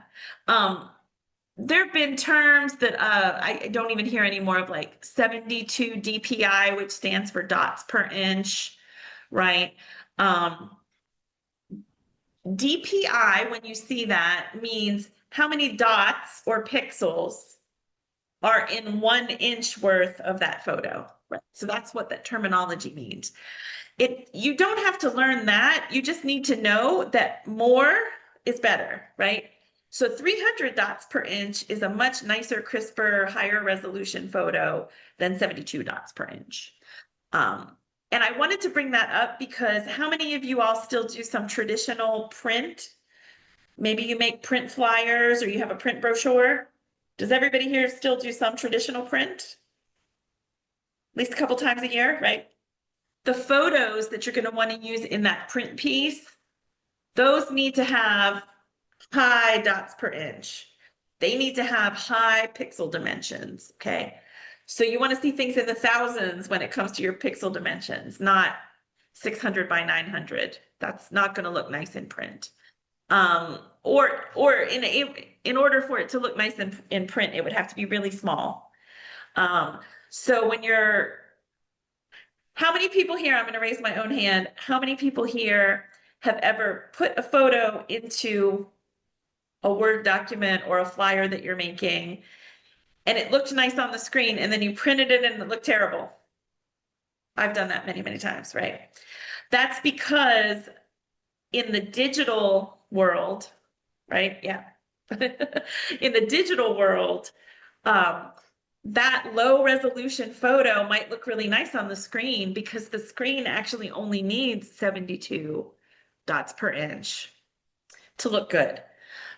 There have been terms that I don't even hear anymore of, like 72 DPI, which stands for dots per inch, right? DPI, when you see that, means how many dots or pixels are in 1 inch worth of that photo. Right? So that's what that terminology means. You don't have to learn that. You just need to know that more is better, right? So 300 dots per inch is a much nicer, crisper, higher resolution photo than 72 dots per inch. And I wanted to bring that up because how many of you all still do some traditional print? Maybe you make print flyers or you have a print brochure. Does everybody here still do some traditional print? At least a couple times a year, right? The photos that you're going to want to use in that print piece, those need to have high dots per inch. They need to have high pixel dimensions, okay? So you want to see things in the thousands when it comes to your pixel dimensions, not 600 by 900. That's not going to look nice in print. Or in order for it to look nice in print, it would have to be really small. So when how many people here, I'm going to raise my own hand, how many people here have ever put a photo into a Word document or a flyer that you're making, and it looked nice on the screen, and then you printed it and it looked terrible? I've done that many, many times, right? That's because in the digital world, right? Yeah. In the digital world, that low resolution photo might look really nice on the screen because the screen actually only needs 72 dots per inch to look good.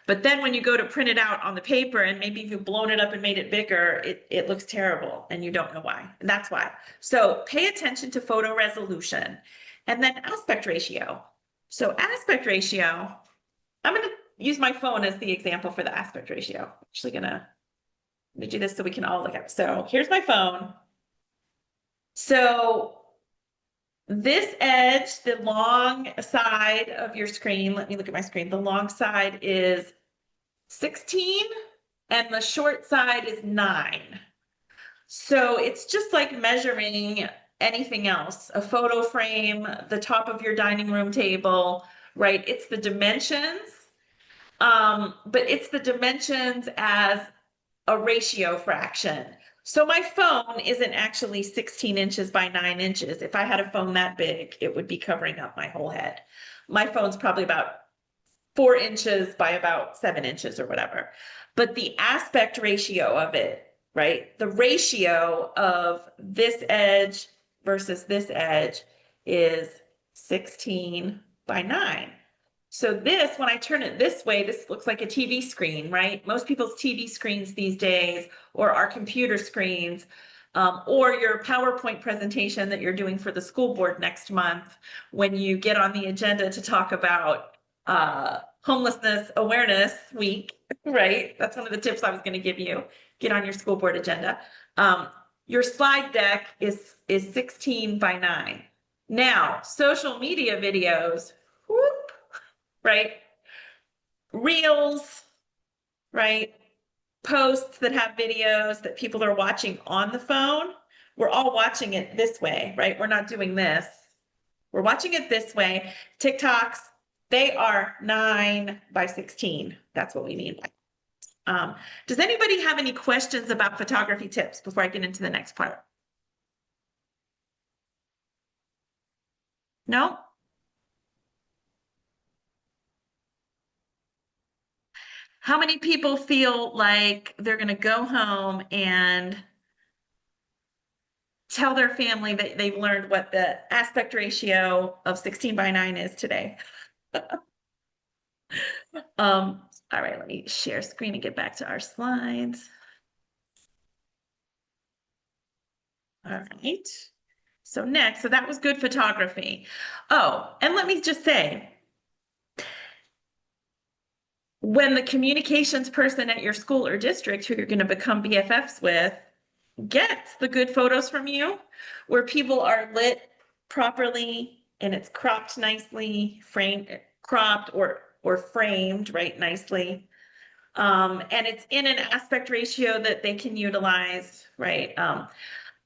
But then when you go to print it out on the paper and maybe you've blown it up and made it bigger, it looks terrible and you don't know why. And that's why. So pay attention to photo resolution and then aspect ratio. So aspect ratio, I'm going to use my phone as the example for the aspect ratio. I'm actually going to do this so we can all look at it. So here's my phone. So this edge, the long side of your screen, let me look at my screen. The long side is 16 and the short side is 9. So it's just like measuring anything else, a photo frame, the top of your dining room table, right? It's the dimensions, but it's the dimensions as a ratio fraction. So my phone isn't actually 16 inches by 9 inches. If I had a phone that big, it would be covering up my whole head. My phone's probably about 4 inches by about 7 inches or whatever. But the aspect ratio of it, right? The ratio of this edge versus this edge is 16 by 9. So this, when I turn it this way, this looks like a TV screen, right? Most people's TV screens these days, or our computer screens, or your PowerPoint presentation that you're doing for the school board next month, when you get on the agenda to talk about Homelessness Awareness Week, right? That's one of the tips I was going to give you. Get on your school board agenda. Your slide deck is 16 by 9. Now, social media videos, whoop, right? Reels, right? Posts that have videos that people are watching on the phone. We're all watching it this way, right? We're not doing this. We're watching it this way. TikToks, they are 9 by 16. That's what we mean. Does anybody have any questions about photography tips before I get into the next part? No? How many people feel like they're going to go home and tell their family that they've learned what the aspect ratio of 16 by 9 is today? All right, let me share screen and get back to our slides. All right. So next, so that was good photography. Oh, and let me just say, when the communications person at your school or district, who you're going to become BFFs with, gets the good photos from you, where people are lit properly and it's cropped nicely, cropped or framed right nicely, and it's in an aspect ratio that they can utilize, right?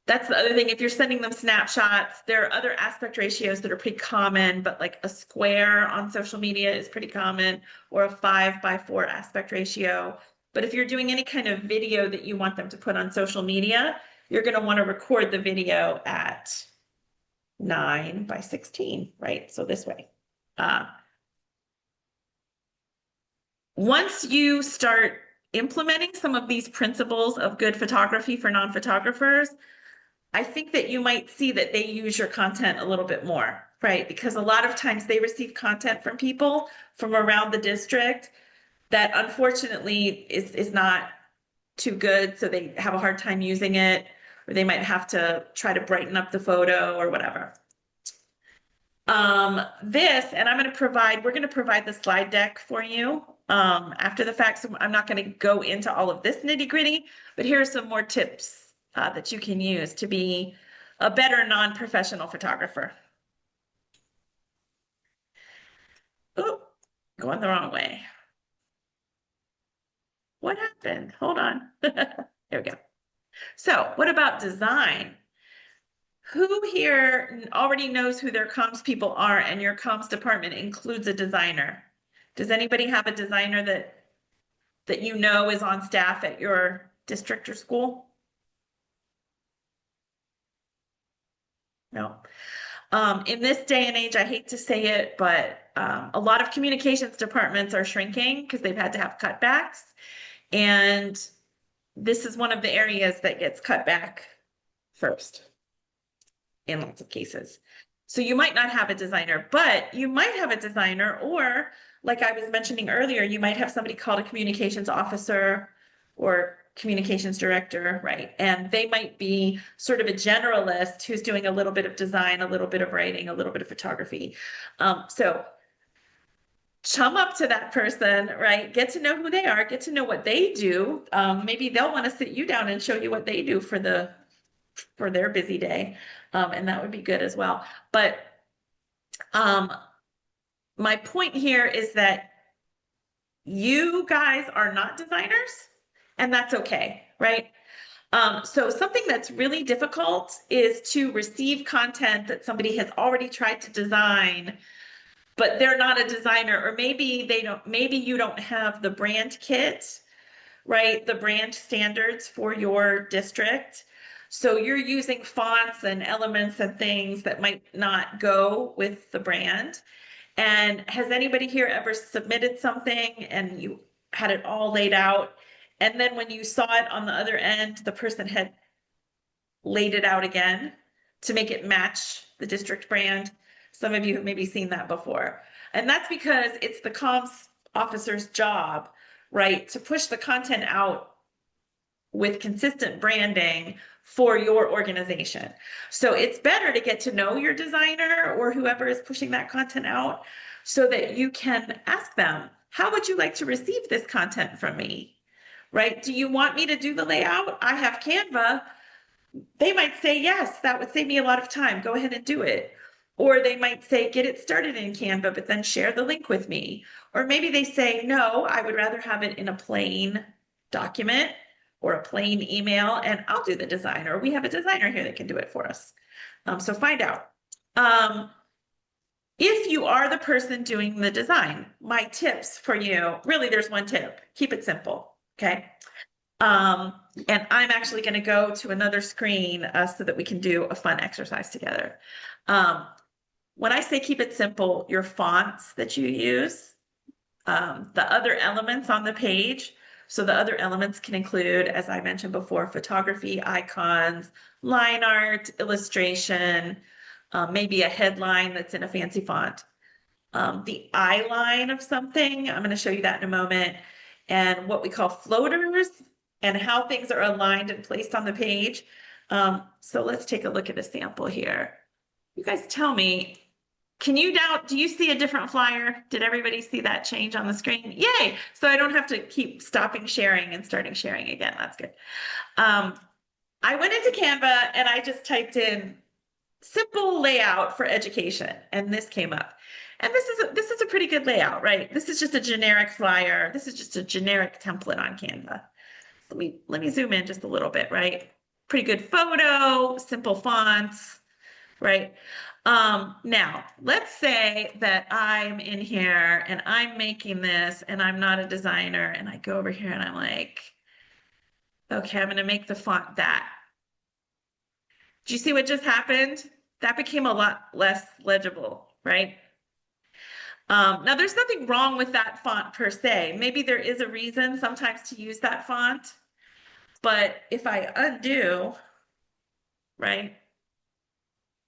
That's the other thing. If you're sending them snapshots, there are other aspect ratios that are pretty common, but like a square on social media is pretty common, or a 5:4 aspect ratio. But if you're doing any kind of video that you want them to put on social media, you're going to want to record the video at 9 by 16, right? So this way. Once you start implementing some of these principles of good photography for non-photographers, I think that you might see that they use your content a little bit more, right? Because a lot of times they receive content from people from around the district that unfortunately is not too good. So they have a hard time using it, or they might have to try to brighten up the photo or whatever. And we're going to provide the slide deck for you after the fact. So I'm not going to go into all of this nitty gritty, but here are some more tips that you can use to be a better non-professional photographer. Oh, going the wrong way. What happened? Hold on. There we go. So what about design? Who here already knows who their comms people are, and your comms department includes a designer? Does anybody have a designer that you know is on staff at your district or school? No. In this day and age, I hate to say it, but a lot of communications departments are shrinking because they've had to have cutbacks. And this is one of the areas that gets cut back first in lots of cases. So you might not have a designer, but you might have a designer, or like I was mentioning earlier, you might have somebody called a communications officer or communications director, right? And they might be sort of a generalist who's doing a little bit of design, a little bit of writing, a little bit of photography. So chum up to that person, right? Get to know who they are, get to know what they do. Maybe they'll want to sit you down and show you what they do for their busy day. And that would be good as well. But my point here is that you guys are not designers, and that's okay, right? So something that's really difficult is to receive content that somebody has already tried to design, but they're not a designer, or maybe you don't have the brand kit, right? The brand standards for your district. So you're using fonts and elements and things that might not go with the brand. And has anybody here ever submitted something and you had it all laid out, and then when you saw it on the other end, the person had laid it out again to make it match the district brand? Some of you have maybe seen that before. And that's because it's the comms officer's job, right, to push the content out with consistent branding for your organization. So it's better to get to know your designer or whoever is pushing that content out so that you can ask them, how would you like to receive this content from me, right? Do you want me to do the layout? I have Canva. They might say, yes, that would save me a lot of time. Go ahead and do it. Or they might say, get it started in Canva, but then share the link with me. Or maybe they say, no, I would rather have it in a plain document or a plain email, and I'll do the design, or we have a designer here that can do it for us. So find out. If you are the person doing the design, my tips for you, really there's one tip, keep it simple, okay? And I'm actually gonna go to another screen so that we can do a fun exercise together. When I say keep it simple, your fonts that you use, the other elements on the page. So the other elements can include, as I mentioned before, photography, icons, line art, illustration, maybe a headline that's in a fancy font. The eye line of something, I'm going to show you that in a moment, and what we call floaters and how things are aligned and placed on the page. So let's take a look at a sample here. You guys tell me, do you see a different flyer? Did everybody see that change on the screen? Yay! So I don't have to keep stopping sharing and starting sharing again. That's good. I went into Canva and I just typed in simple layout for education, and this came up. And this is a pretty good layout, right? This is just a generic flyer. This is just a generic template on Canva. Let me zoom in just a little bit, right? Pretty good photo, simple fonts, right? Now, let's say that I'm in here and I'm making this and I'm not a designer, and I go over here and I'm like, okay, I'm going to make the font that. Do you see what just happened? That became a lot less legible, right? Now, there's nothing wrong with that font per se. Maybe there is a reason sometimes to use that font, but if I undo, right?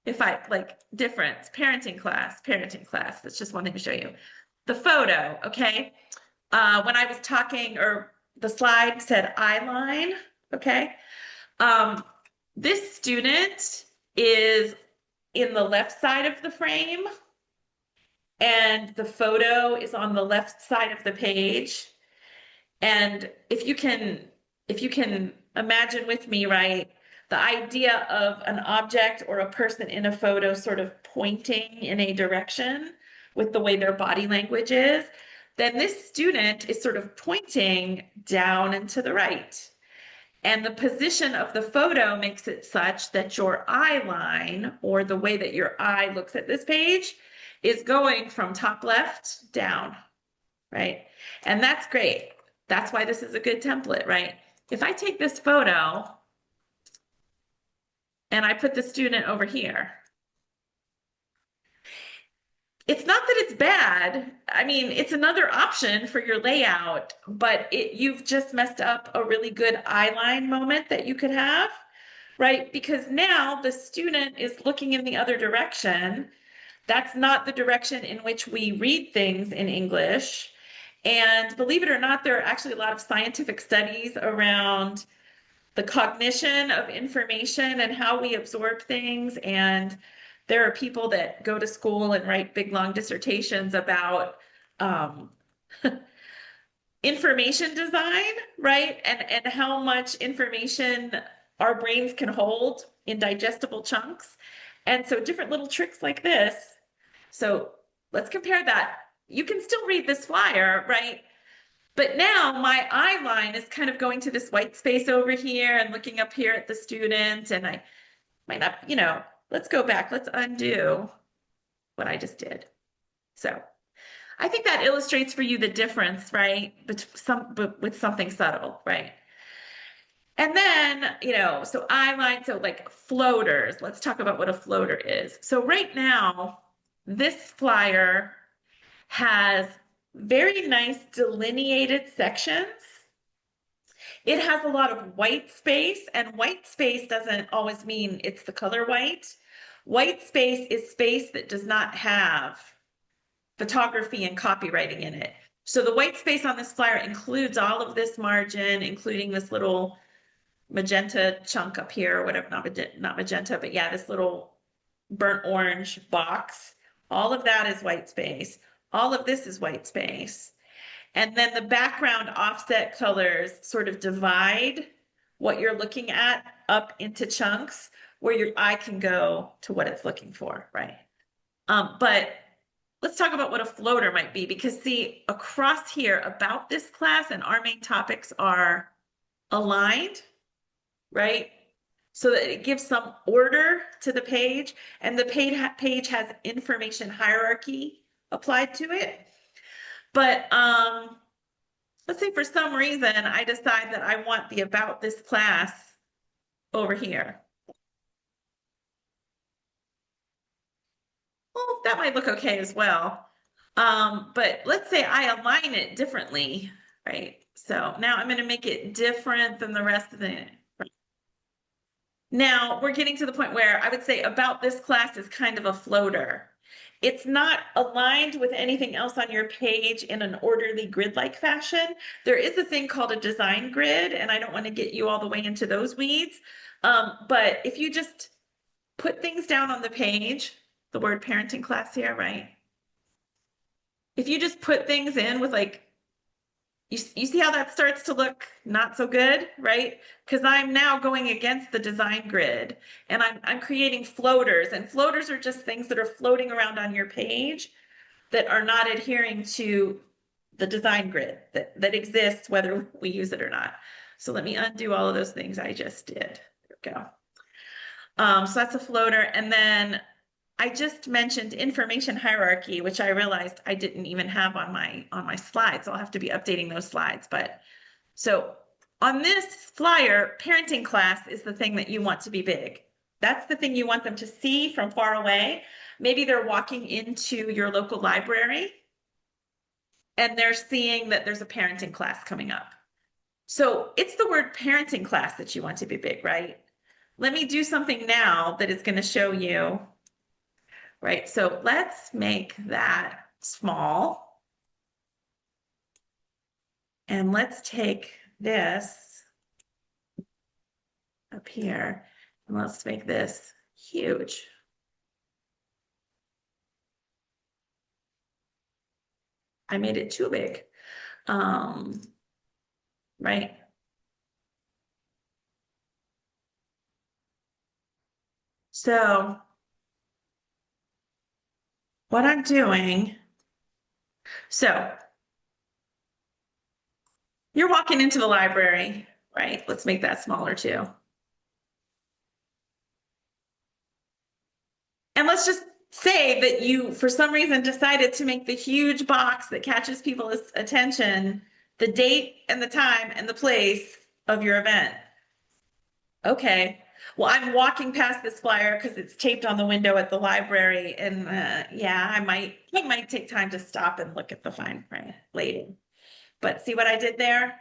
If I like difference, parenting class, that's just one thing to show you. The photo, okay? When I was talking, or the slide said eye line, okay? This student is in the left side of the frame, and the photo is on the left side of the page. And if you can imagine with me, right? The idea of an object or a person in a photo sort of pointing in a direction with the way their body language is, then this student is sort of pointing down and to the right. And the position of the photo makes it such that your eye line, or the way that your eye looks at this page, is going from top left down, right? And that's great. That's why this is a good template, right? If I take this photo and I put the student over here, it's not that it's bad. I mean, it's another option for your layout, but you've just messed up a really good eye line moment that you could have, right? Because now the student is looking in the other direction. That's not the direction in which we read things in English. And believe it or not, there are actually a lot of scientific studies around the cognition of information and how we absorb things. And there are people that go to school and write big, long dissertations about information design, right? And how much information our brains can hold in digestible chunks. And so different little tricks like this. So let's compare that. You can still read this flyer, right? But now my eye line is kind of going to this white space over here and looking up here at the student. And I might not, you know, let's go back. Let's undo what I just did. So I think that illustrates for you the difference, right? But with something subtle, right? And then, you know, so eye line, so like floaters. Let's talk about what a floater is. So right now, this flyer has very nice delineated sections. It has a lot of white space, and white space doesn't always mean it's the color white. White space is space that does not have photography and copywriting in it. So the white space on this flyer includes all of this margin, including this little magenta chunk up here, or whatever, not magenta, but yeah, this little burnt orange box. All of that is white space. All of this is white space. And then the background offset colors sort of divide what you're looking at up into chunks where your eye can go to what it's looking for, right? But let's talk about what a floater might be, because see, across here about this class and our main topics are aligned, right? So that it gives some order to the page, and the page has information hierarchy applied to it. But let's say for some reason I decide that I want the about this class over here. Well, that might look okay as well. But let's say I align it differently, right? So now I'm going to make it different than the rest of the. Now we're getting to the point where I would say about this class is kind of a floater. It's not aligned with anything else on your page in an orderly grid-like fashion. There is a thing called a design grid, and I don't want to get you all the way into those weeds. But if you just put things down on the page, the word parenting class here, right? If you just put things in with like, you see how that starts to look not so good, right? Because I'm now going against the design grid, and I'm creating floaters, and floaters are just things that are floating around on your page that are not adhering to the design grid that exists whether we use it or not. So let me undo all of those things I just did. There we go. So that's a floater. And then I just mentioned information hierarchy, which I realized I didn't even have on my slides. I'll have to be updating those slides. But so on this flyer, parenting class is the thing that you want to be big. That's the thing you want them to see from far away. Maybe they're walking into your local library and they're seeing that there's a parenting class coming up. So it's the word parenting class that you want to be big, right? Let me do something now that is going to show you. Right, so let's make that small. And let's take this up here and let's make this huge. I made it too big, right? So what I'm doing, so you're walking into the library, right? Let's make that smaller too. And let's just say that you, for some reason, decided to make the huge box that catches people's attention, the date and the time and the place of your event. Okay. Well, I'm walking past this flyer because it's taped on the window at the library, and yeah, I might take time to stop and look at the fine print later. But see what I did there?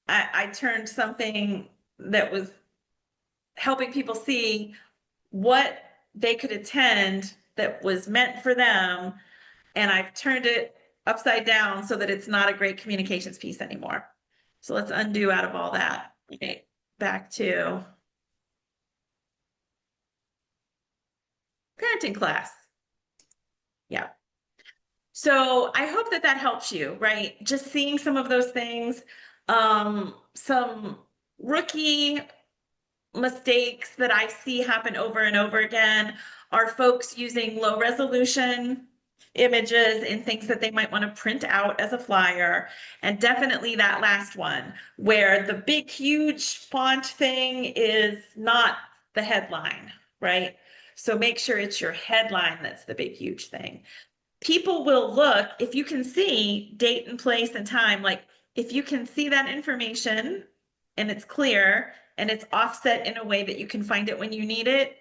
I turned something that was helping people see what they could attend that was meant for them. And I've turned it upside down so that it's not a great communications piece anymore. So let's undo out of all that. Okay, back to parenting class. Yeah. So I hope that that helps you, right? Just seeing some of those things, some rookie mistakes that I see happen over and over again are folks using low resolution images in things that they might want to print out as a flyer. And definitely that last one where the big, huge font thing is not the headline, right? So make sure it's your headline that's the big, huge thing. People will look, if you can see date and place and time, like if you can see that information and it's clear and it's offset in a way that you can find it when you need it,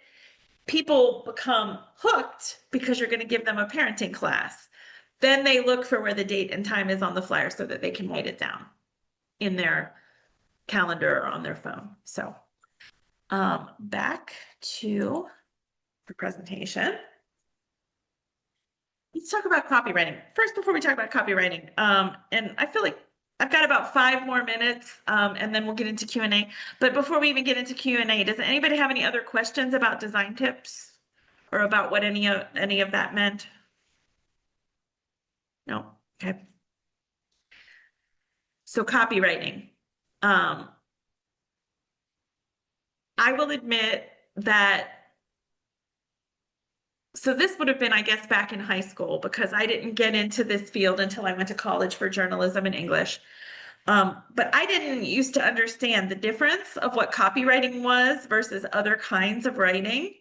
people become hooked because you're going to give them a parenting class. Then they look for where the date and time is on the flyer so that they can write it down in their calendar or on their phone. So back to the presentation. Let's talk about copywriting. First, before we talk about copywriting, and I feel like I've got about 5 more minutes, and then we'll get into Q&A. But before we even get into Q&A, does anybody have any other questions about design tips or about what any of that meant? No? Okay. So copywriting. I will admit that, so this would have been, I guess, back in high school, because I didn't get into this field until I went to college for journalism and English. But I didn't used to understand the difference of what copywriting was versus other kinds of writing.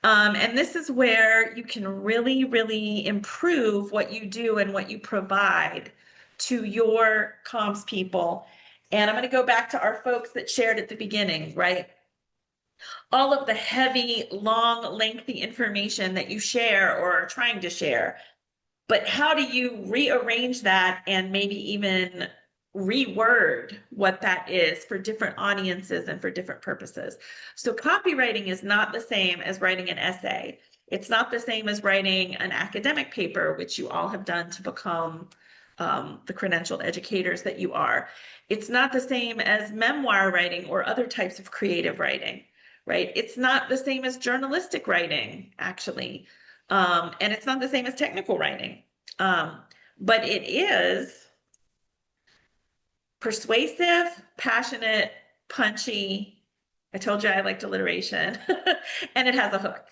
And this is where you can really, really improve what you do and what you provide to your comms people. And I'm going to go back to our folks that shared at the beginning, right? All of the heavy, long, lengthy information that you share or are trying to share. But how do you rearrange that and maybe even reword what that is for different audiences and for different purposes? So copywriting is not the same as writing an essay. It's not the same as writing an academic paper, which you all have done to become the credentialed educators that you are. It's not the same as memoir writing or other types of creative writing, right? It's not the same as journalistic writing, actually. And it's not the same as technical writing. But it is persuasive, passionate, punchy. I told you I liked alliteration. And it has a hook,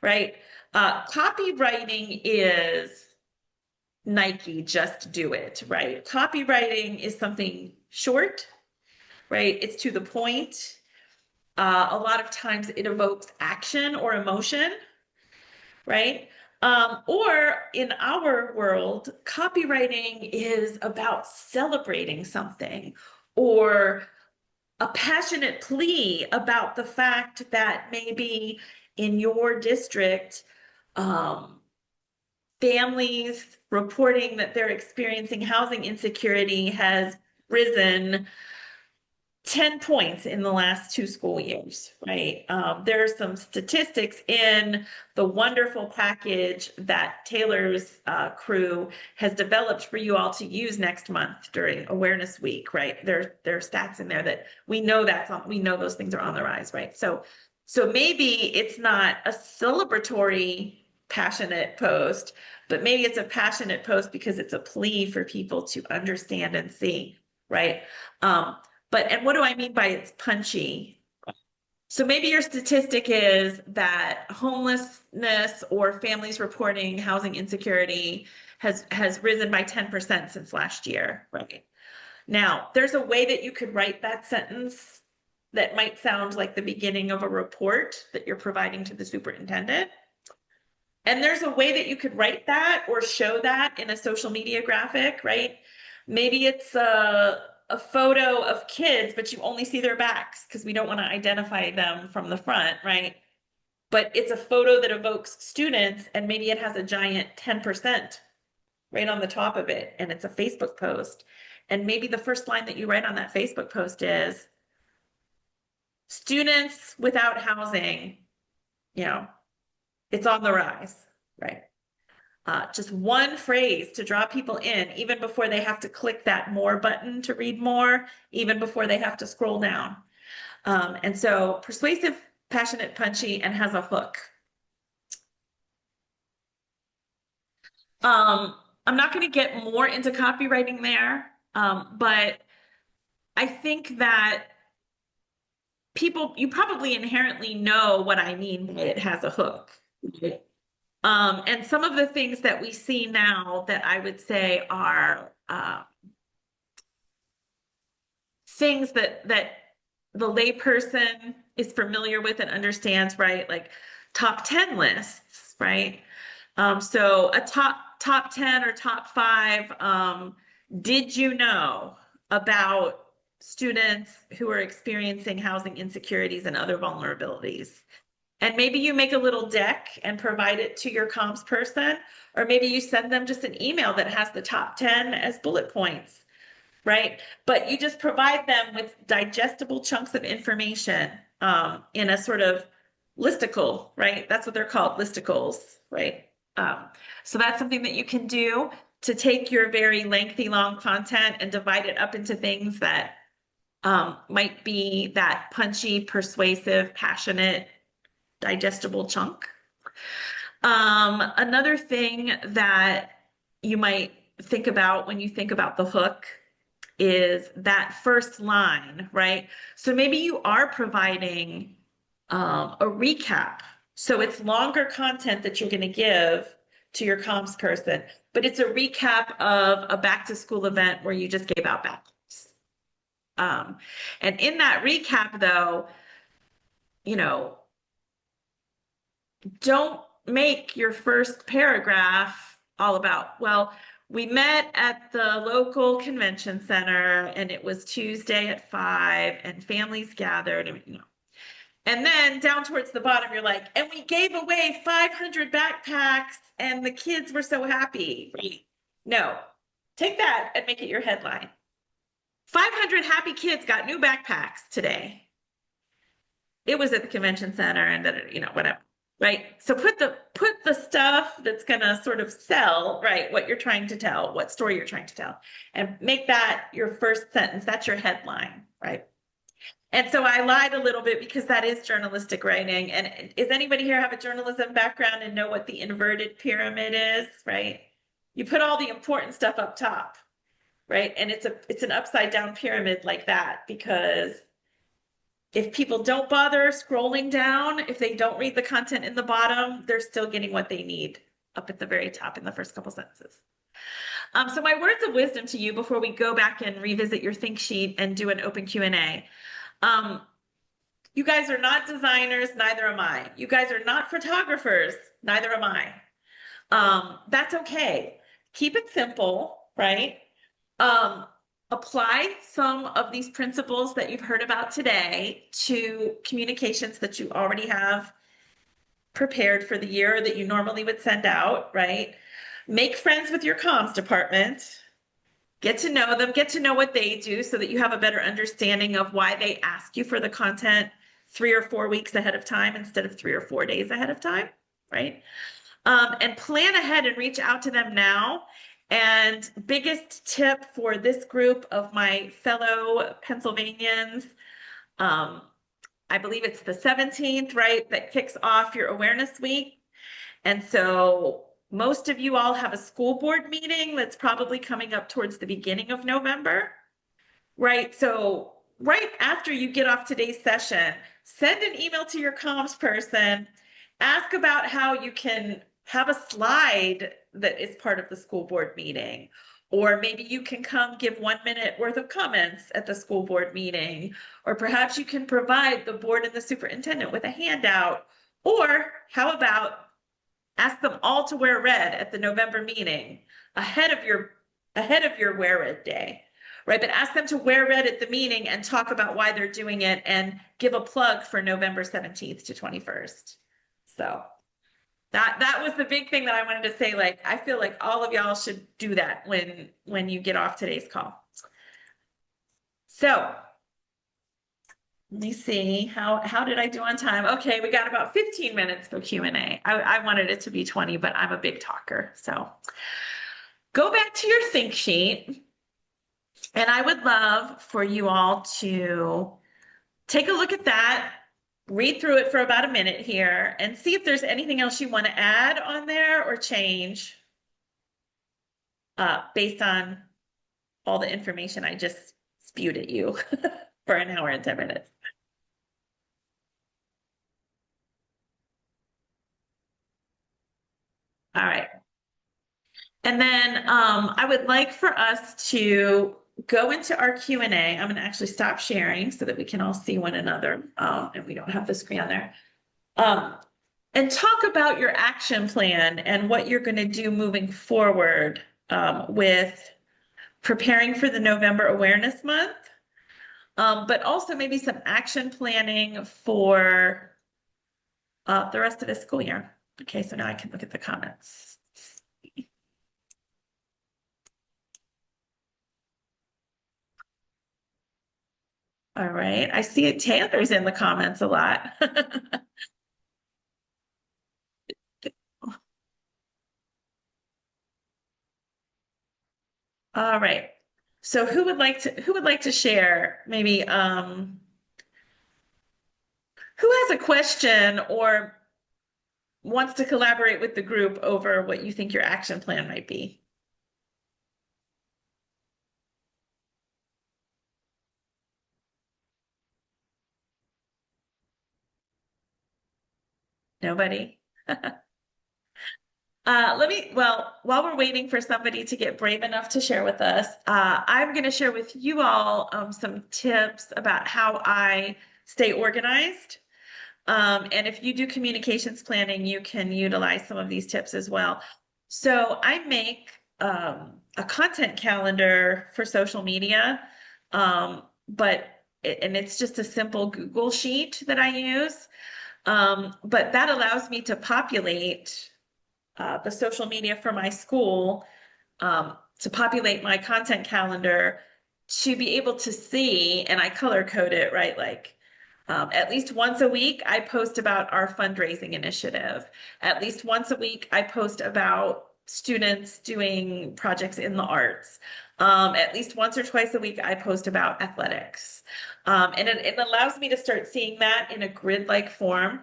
right? Copywriting is Nike, just do it, right? Copywriting is something short, right? It's to the point. A lot of times it evokes action or emotion, right? Or in our world, copywriting is about celebrating something or a passionate plea about the fact that maybe in your district, families reporting that they're experiencing housing insecurity has risen 10 points in the last 2 school years, right? There are some statistics in the wonderful package that Taylor's crew has developed for you all to use next month during Awareness Week, right? There are stats in there that we know we know those things are on the rise, right? So maybe it's not a celebratory, passionate post, but maybe it's a passionate post because it's a plea for people to understand and see, right? And what do I mean by it's punchy? So maybe your statistic is that homelessness or families reporting housing insecurity has risen by 10% since last year, right? Now, there's a way that you could write that sentence that might sound like the beginning of a report that you're providing to the superintendent. And there's a way that you could write that or show that in a social media graphic, right? Maybe it's a photo of kids, but you only see their backs because we don't want to identify them from the front, right? But it's a photo that evokes students, and maybe it has a giant 10% right on the top of it, and it's a Facebook post. And maybe the first line that you write on that Facebook post is, students without housing, you know, it's on the rise, right? Just one phrase to draw people in, even before they have to click that more button to read more, even before they have to scroll down. And so persuasive, passionate, punchy, and has a hook. I'm not going to get more into copywriting there, but I think that you probably inherently know what I mean by it has a hook. And some of the things that we see now that I would say are things that the layperson is familiar with and understands, right? Like top 10 lists, right? So a top 10 or top 5, did you know about students who are experiencing housing insecurities and other vulnerabilities? And maybe you make a little deck and provide it to your comms person, or maybe you send them just an email that has the top 10 as bullet points, right? But you just provide them with digestible chunks of information in a sort of listicle, right? That's what they're called, listicles, right? So that's something that you can do to take your very lengthy, long content and divide it up into things that might be that punchy, persuasive, passionate, digestible chunk. Another thing that you might think about when you think about the hook is that first line, right? So maybe you are providing a recap. So it's longer content that you're going to give to your comms person, but it's a recap of a back to school event where you just gave out backpacks. And in that recap, though, you know, don't make your first paragraph all about, well, we met at the local convention center and it was Tuesday at 5 and families gathered, and, you know. And then down towards the bottom, you're like, and we gave away 500 backpacks and the kids were so happy. Right? No, take that and make it your headline. 500 happy kids got new backpacks today. It was at the convention center and, you know, whatever. Right. So put the stuff that's going to sort of sell, right, what you're trying to tell, what story you're trying to tell, and make that your first sentence. That's your headline. Right. And so I lied a little bit because that is journalistic writing. And does anybody here have a journalism background and know what the inverted pyramid is? Right. You put all the important stuff up top. Right. And it's an upside down pyramid like that, because if people don't bother scrolling down, if they don't read the content in the bottom, they're still getting what they need up at the very top in the first couple sentences. So my words of wisdom to you before we go back and revisit your think sheet and do an open Q&A. You guys are not designers, neither am I. You guys are not photographers, neither am I. That's okay. Keep it simple, right? Apply some of these principles that you've heard about today to communications that you already have prepared for the year that you normally would send out, right? Make friends with your comms department. Get to know them, get to know what they do so that you have a better understanding of why they ask you for the content 3 or 4 weeks ahead of time instead of 3 or 4 days ahead of time, right? And plan ahead and reach out to them now. And biggest tip for this group of my fellow Pennsylvanians, I believe it's the 17th, right, that kicks off your awareness week. And so most of you all have a school board meeting that's probably coming up towards the beginning of November, right? So right after you get off today's session, send an email to your comms person, ask about how you can have a slide that is part of the school board meeting, or maybe you can come give 1 minute worth of comments at the school board meeting, or perhaps you can provide the board and the superintendent with a handout, or how about ask them all to wear red at the November meeting ahead of your wear red day, right? But ask them to wear red at the meeting and talk about why they're doing it and give a plug for November 17th to 21st. So that was the big thing that I wanted to say. Like, I feel like all of y'all should do that when you get off today's call. So Let me see, how did I do on time? Okay, we got about 15 minutes for Q&A. I wanted it to be 20, but I'm a big talker. So go back to your think sheet. And I would love for you all to take a look at that, read through it for about a minute here, and see if there's anything else you want to add on there or change based on all the information I just spewed at you for an hour and 10 minutes. All right. And then I would like for us to go into our Q&A. I'm going to actually stop sharing so that we can all see one another and we don't have the screen on there. And talk about your action plan and what you're going to do moving forward with preparing for the November Awareness Month, but also maybe some action planning for the rest of the school year. Okay, so now I can look at the comments. All right, I see Taylor's in the comments a lot. All right, so who would like to share maybe who has a question or wants to collaborate with the group over what you think your action plan might be? Nobody? While we're waiting for somebody to get brave enough to share with us, I'm going to share with you all some tips about how I stay organized. And if you do communications planning, you can utilize some of these tips as well. So I make a content calendar for social media, and it's just a simple Google sheet that I use. But that allows me to populate the social media for my school, to populate my content calendar, to be able to see, and I color code it, right? Like at least once a week, I post about our fundraising initiative. At least once a week, I post about students doing projects in the arts. At least once or twice a week, I post about athletics. And it allows me to start seeing that in a grid-like form.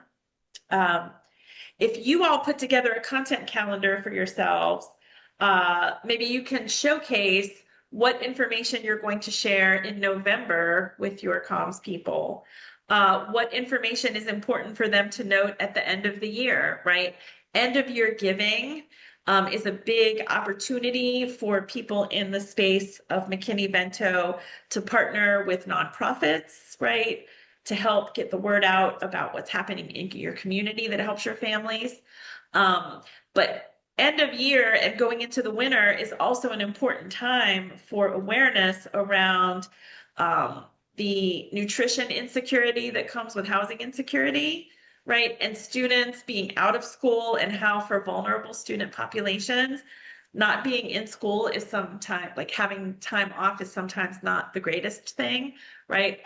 If you all put together a content calendar for yourselves, maybe you can showcase what information you're going to share in November with your comms people. What information is important for them to note at the end of the year, right? End of year giving is a big opportunity for people in the space of McKinney-Vento to partner with nonprofits, right? To help get the word out about what's happening in your community that helps your families. But end of year and going into the winter is also an important time for awareness around the nutrition insecurity that comes with housing insecurity, right? And students being out of school, and how for vulnerable student populations, not being in school is sometimes, like having time off is sometimes not the greatest thing, right?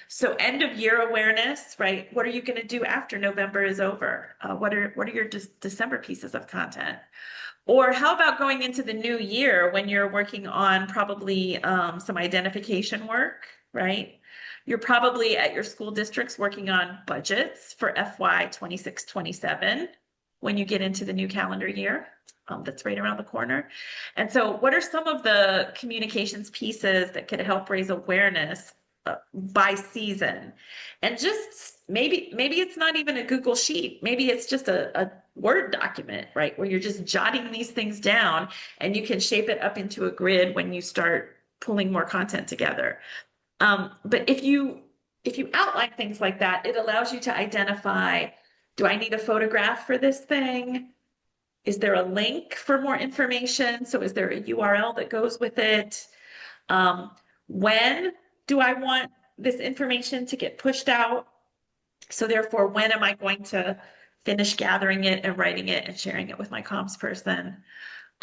So end of year awareness, right? What are you going to do after November is over? What are your December pieces of content? Or how about going into the new year when you're working on probably some identification work, right? You're probably at your school districts working on budgets for FY 26-27 when you get into the new calendar year. That's right around the corner. And so what are some of the communications pieces that could help raise awareness by season? And just maybe it's not even a Google sheet. Maybe it's just a Word document, right? Where you're just jotting these things down and you can shape it up into a grid when you start pulling more content together. But if you outline things like that, it allows you to identify, do I need a photograph for this thing? Is there a link for more information? So is there a URL that goes with it? When do I want this information to get pushed out? So therefore, when am I going to finish gathering it and writing it and sharing it with my comms person?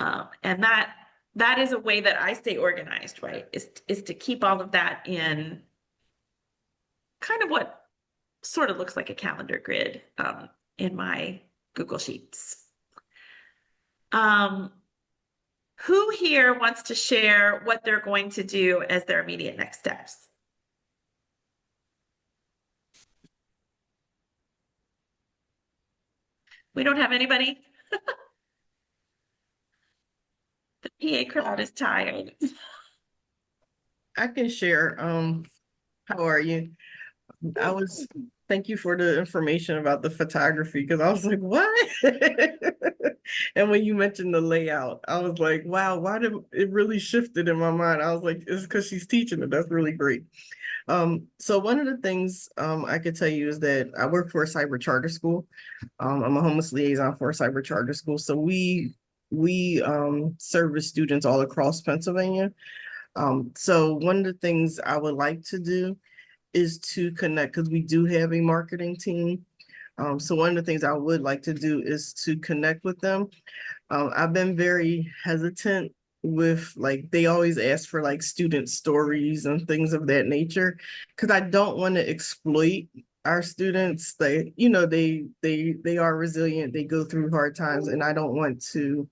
And that is a way that I stay organized, right? Is to keep all of that in kind of what sort of looks like a calendar grid in my Google Sheets. Who here wants to share what they're going to do as their immediate next steps? We don't have anybody? The PA crowd is tired. I can share. How are you? Thank you for the information about the photography because I was like, what? And when you mentioned the layout, I was like, wow, why did it really shifted in my mind? I was like, it's because she's teaching it. That's really great. So one of the things I could tell you is that I work for a cyber charter school. I'm a homeless liaison for a cyber charter school. So we service students all across Pennsylvania. So one of the things I would like to do is to connect because we do have a marketing team. So one of the things I would like to do is to connect with them. I've been very hesitant with like, they always ask for like student stories and things of that nature, because I don't want to exploit our students. They, you know, they are resilient, they go through hard times, and I don't want to,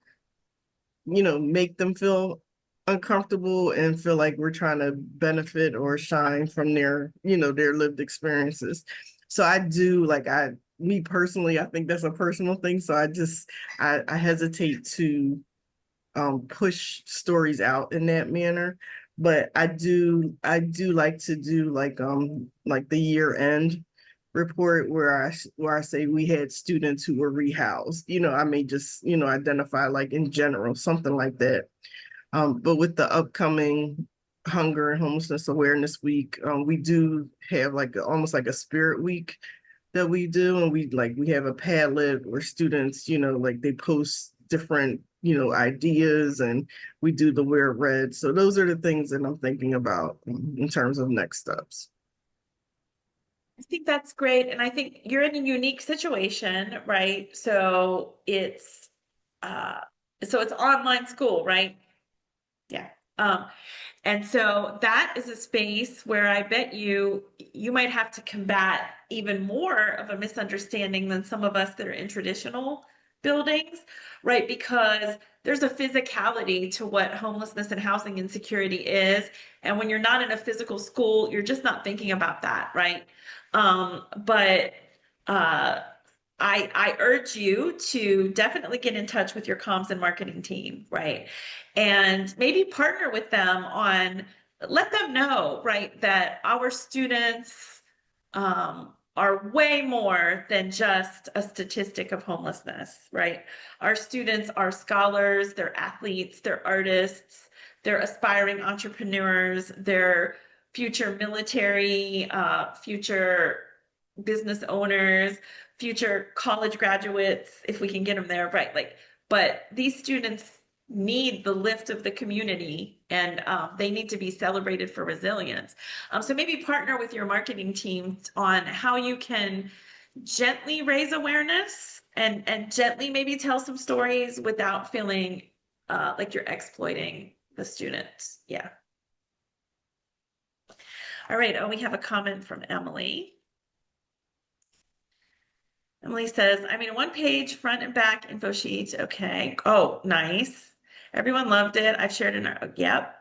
you know, make them feel uncomfortable and feel like we're trying to benefit or shine from their, you know, their lived experiences. So I do like, me personally, I think that's a personal thing. So I hesitate to push stories out in that manner. But I do like to do like the year end report where I say we had students who were rehoused. You know, I may just, you know, identify like in general, something like that. But with the upcoming Hunger and Homelessness Awareness Week, we do have like almost like a spirit week that we do. And we have a Padlet where students, you know, like they post different, you know, ideas, and we do the Wear Red. So those are the things that I'm thinking about in terms of next steps. I think that's great. And I think you're in a unique situation, right? So it's online school, right? Yeah. And so that is a space where I bet you might have to combat even more of a misunderstanding than some of us that are in traditional buildings, right? Because there's a physicality to what homelessness and housing insecurity is. And when you're not in a physical school, you're just not thinking about that, right? But I urge you to definitely get in touch with your comms and marketing team, right? And maybe partner with them on, let them know, right, that our students are way more than just a statistic of homelessness, right? Our students are scholars, they're athletes, they're artists, they're aspiring entrepreneurs, they're future military, future business owners, future college graduates, if we can get them there, right? Like, but these students need the lift of the community, and they need to be celebrated for resilience. So maybe partner with your marketing team on how you can gently raise awareness and gently maybe tell some stories without feeling like you're exploiting the students. Yeah. All right. Oh, we have a comment from Emily. Emily says, I'm in one page, front and back info sheet. Okay. Oh, nice. Everyone loved it. I've shared in our, yep.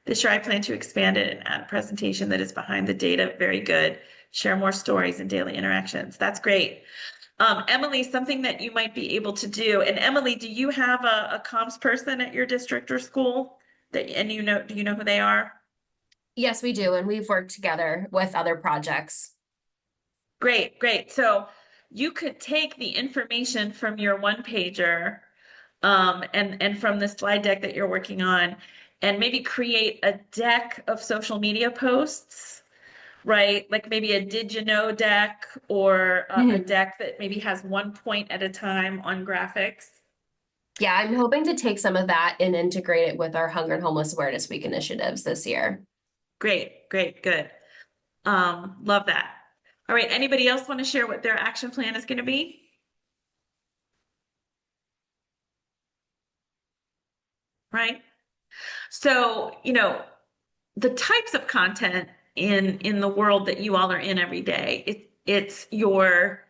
This year I plan to expand it and add a presentation that is behind the data. Very good. Share more stories and daily interactions. That's great. Emily, something that you might be able to do. And Emily, do you have a comms person at your district or school do you know who they are? Yes, we do. And we've worked together with other projects. Great, great. So you could take the information from your one pager and from the slide deck that you're working on and maybe create a deck of social media posts, right? Like maybe a did you know deck or a deck that maybe has one point at a time on graphics. Yeah, I'm hoping to take some of that and integrate it with our Hunger and Homeless Awareness Week initiatives this year. Great, great, good. Love that. All right, anybody else want to share what their action plan is going to be? Right? So, you know, the types of content in the world that you all are in every day. It's your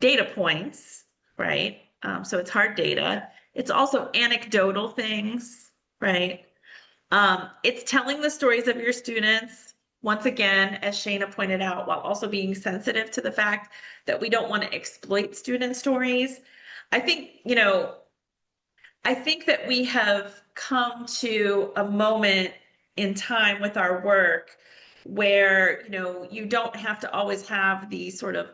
data points, right? So it's hard data. It's also anecdotal things, right? It's telling the stories of your students, once again, as Shayna pointed out, while also being sensitive to the fact that we don't want to exploit student stories. I think, I think that we have come to a moment in time with our work where, you don't have to always have the sort of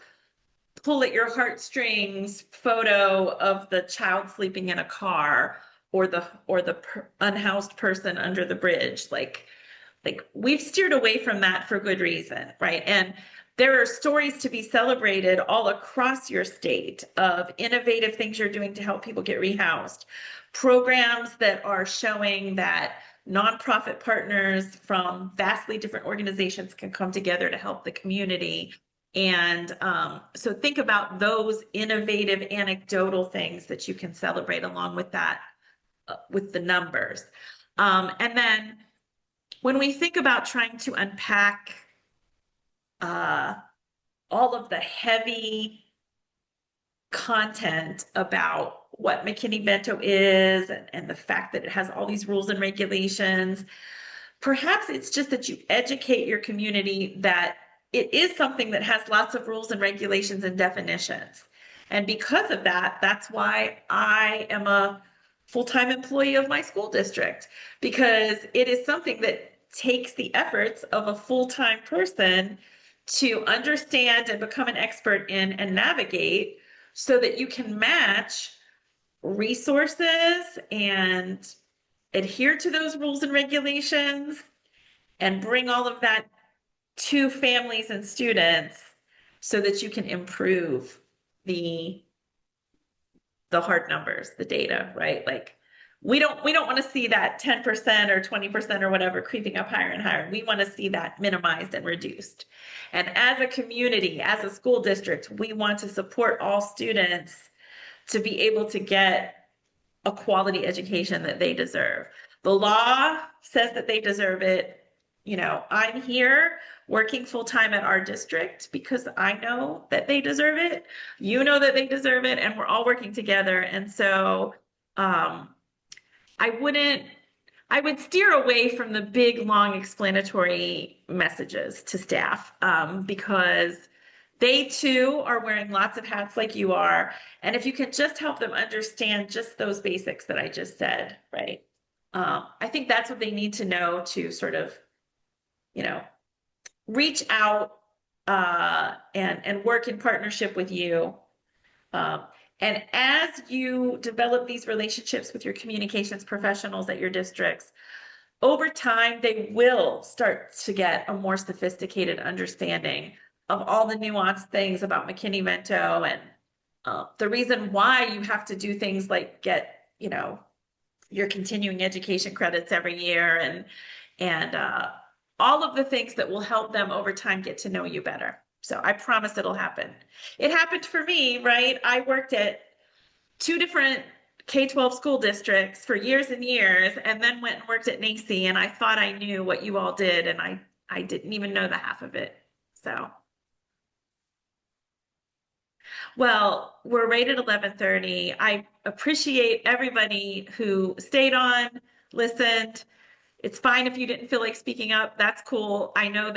pull at your heartstrings photo of the child sleeping in a car or the unhoused person under the bridge. Like we've steered away from that for good reason, right? And there are stories to be celebrated all across your state of innovative things you're doing to help people get rehoused, programs that are showing that nonprofit partners from vastly different organizations can come together to help the community. And so think about those innovative anecdotal things that you can celebrate along with that, with the numbers. And then when we think about trying to unpack all of the heavy content about what McKinney-Vento is and the fact that it has all these rules and regulations, perhaps it's just that you educate your community that it is something that has lots of rules and regulations and definitions. And because of that, that's why I am a full-time employee of my school district, because it is something that takes the efforts of a full-time person to understand and become an expert in and navigate so that you can match resources and adhere to those rules and regulations and bring all of that to families and students so that you can improve the hard numbers, the data, right? Like we don't want to see that 10% or 20% or whatever creeping up higher and higher. We want to see that minimized and reduced. And as a community, as a school district, we want to support all students to be able to get a quality education that they deserve. The law says that they deserve it. I'm here working full-time at our district because I know that they deserve it. You know that they deserve it, and we're all working together. And so I would steer away from the big, long explanatory messages to staff because they too are wearing lots of hats like you are. And if you can just help them understand just those basics that I just said, right? I think that's what they need to know to sort of, reach out and work in partnership with you. And as you develop these relationships with your communications professionals at your districts, over time, they will start to get a more sophisticated understanding of all the nuanced things about McKinney-Vento and the reason why you have to do things like get, your continuing education credits every year and all of the things that will help them over time get to know you better. So I promise it'll happen. It happened for me, right? I worked at 2 different K-12 school districts for years and years, and then went and worked at NACE, and I thought I knew what you all did, and I didn't even know the half of it. So, well, we're right at 11:30. I appreciate everybody who stayed on, listened. It's fine if you didn't feel like speaking up. That's cool. I know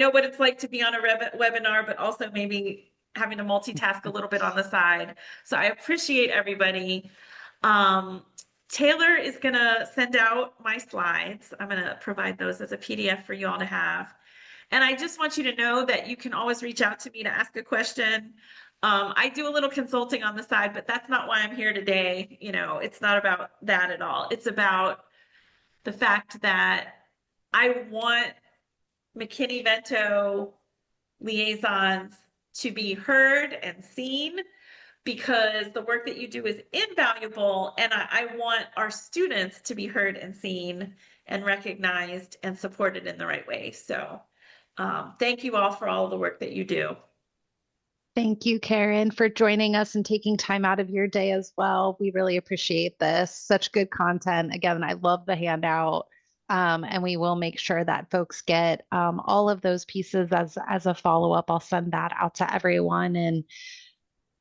what it's like to be on a webinar, but also maybe having to multitask a little bit on the side. So I appreciate everybody. Taylor is going to send out my slides. I'm going to provide those as a PDF for you all to have. And I just want you to know that you can always reach out to me to ask a question. I do a little consulting on the side, but that's not why I'm here today. It's not about that at all. It's about the fact that I want McKinney-Vento liaisons to be heard and seen, because the work that you do is invaluable, and I want our students to be heard and seen and recognized and supported in the right way. So thank you all for all of the work that you do. Thank you, Karen, for joining us and taking time out of your day as well. We really appreciate this. Such good content. Again, I love the handout. And we will make sure that folks get all of those pieces as a follow-up. I'll send that out to everyone. And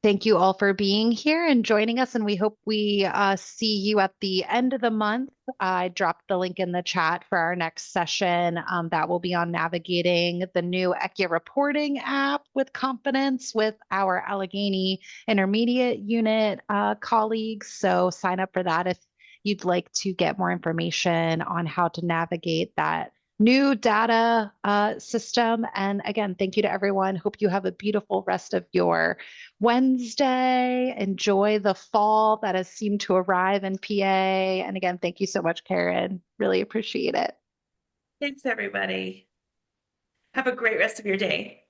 thank you all for being here and joining us. And we hope we see you at the end of the month. I dropped the link in the chat for our next session. That will be on navigating the new ECHIA reporting app with confidence with our Allegheny Intermediate Unit colleagues. So sign up for that if you'd like to get more information on how to navigate that new data system. And again, thank you to everyone. Hope you have a beautiful rest of your Wednesday. Enjoy the fall that has seemed to arrive in PA. And again, thank you so much, Karen. Really appreciate it. Thanks, everybody. Have a great rest of your day.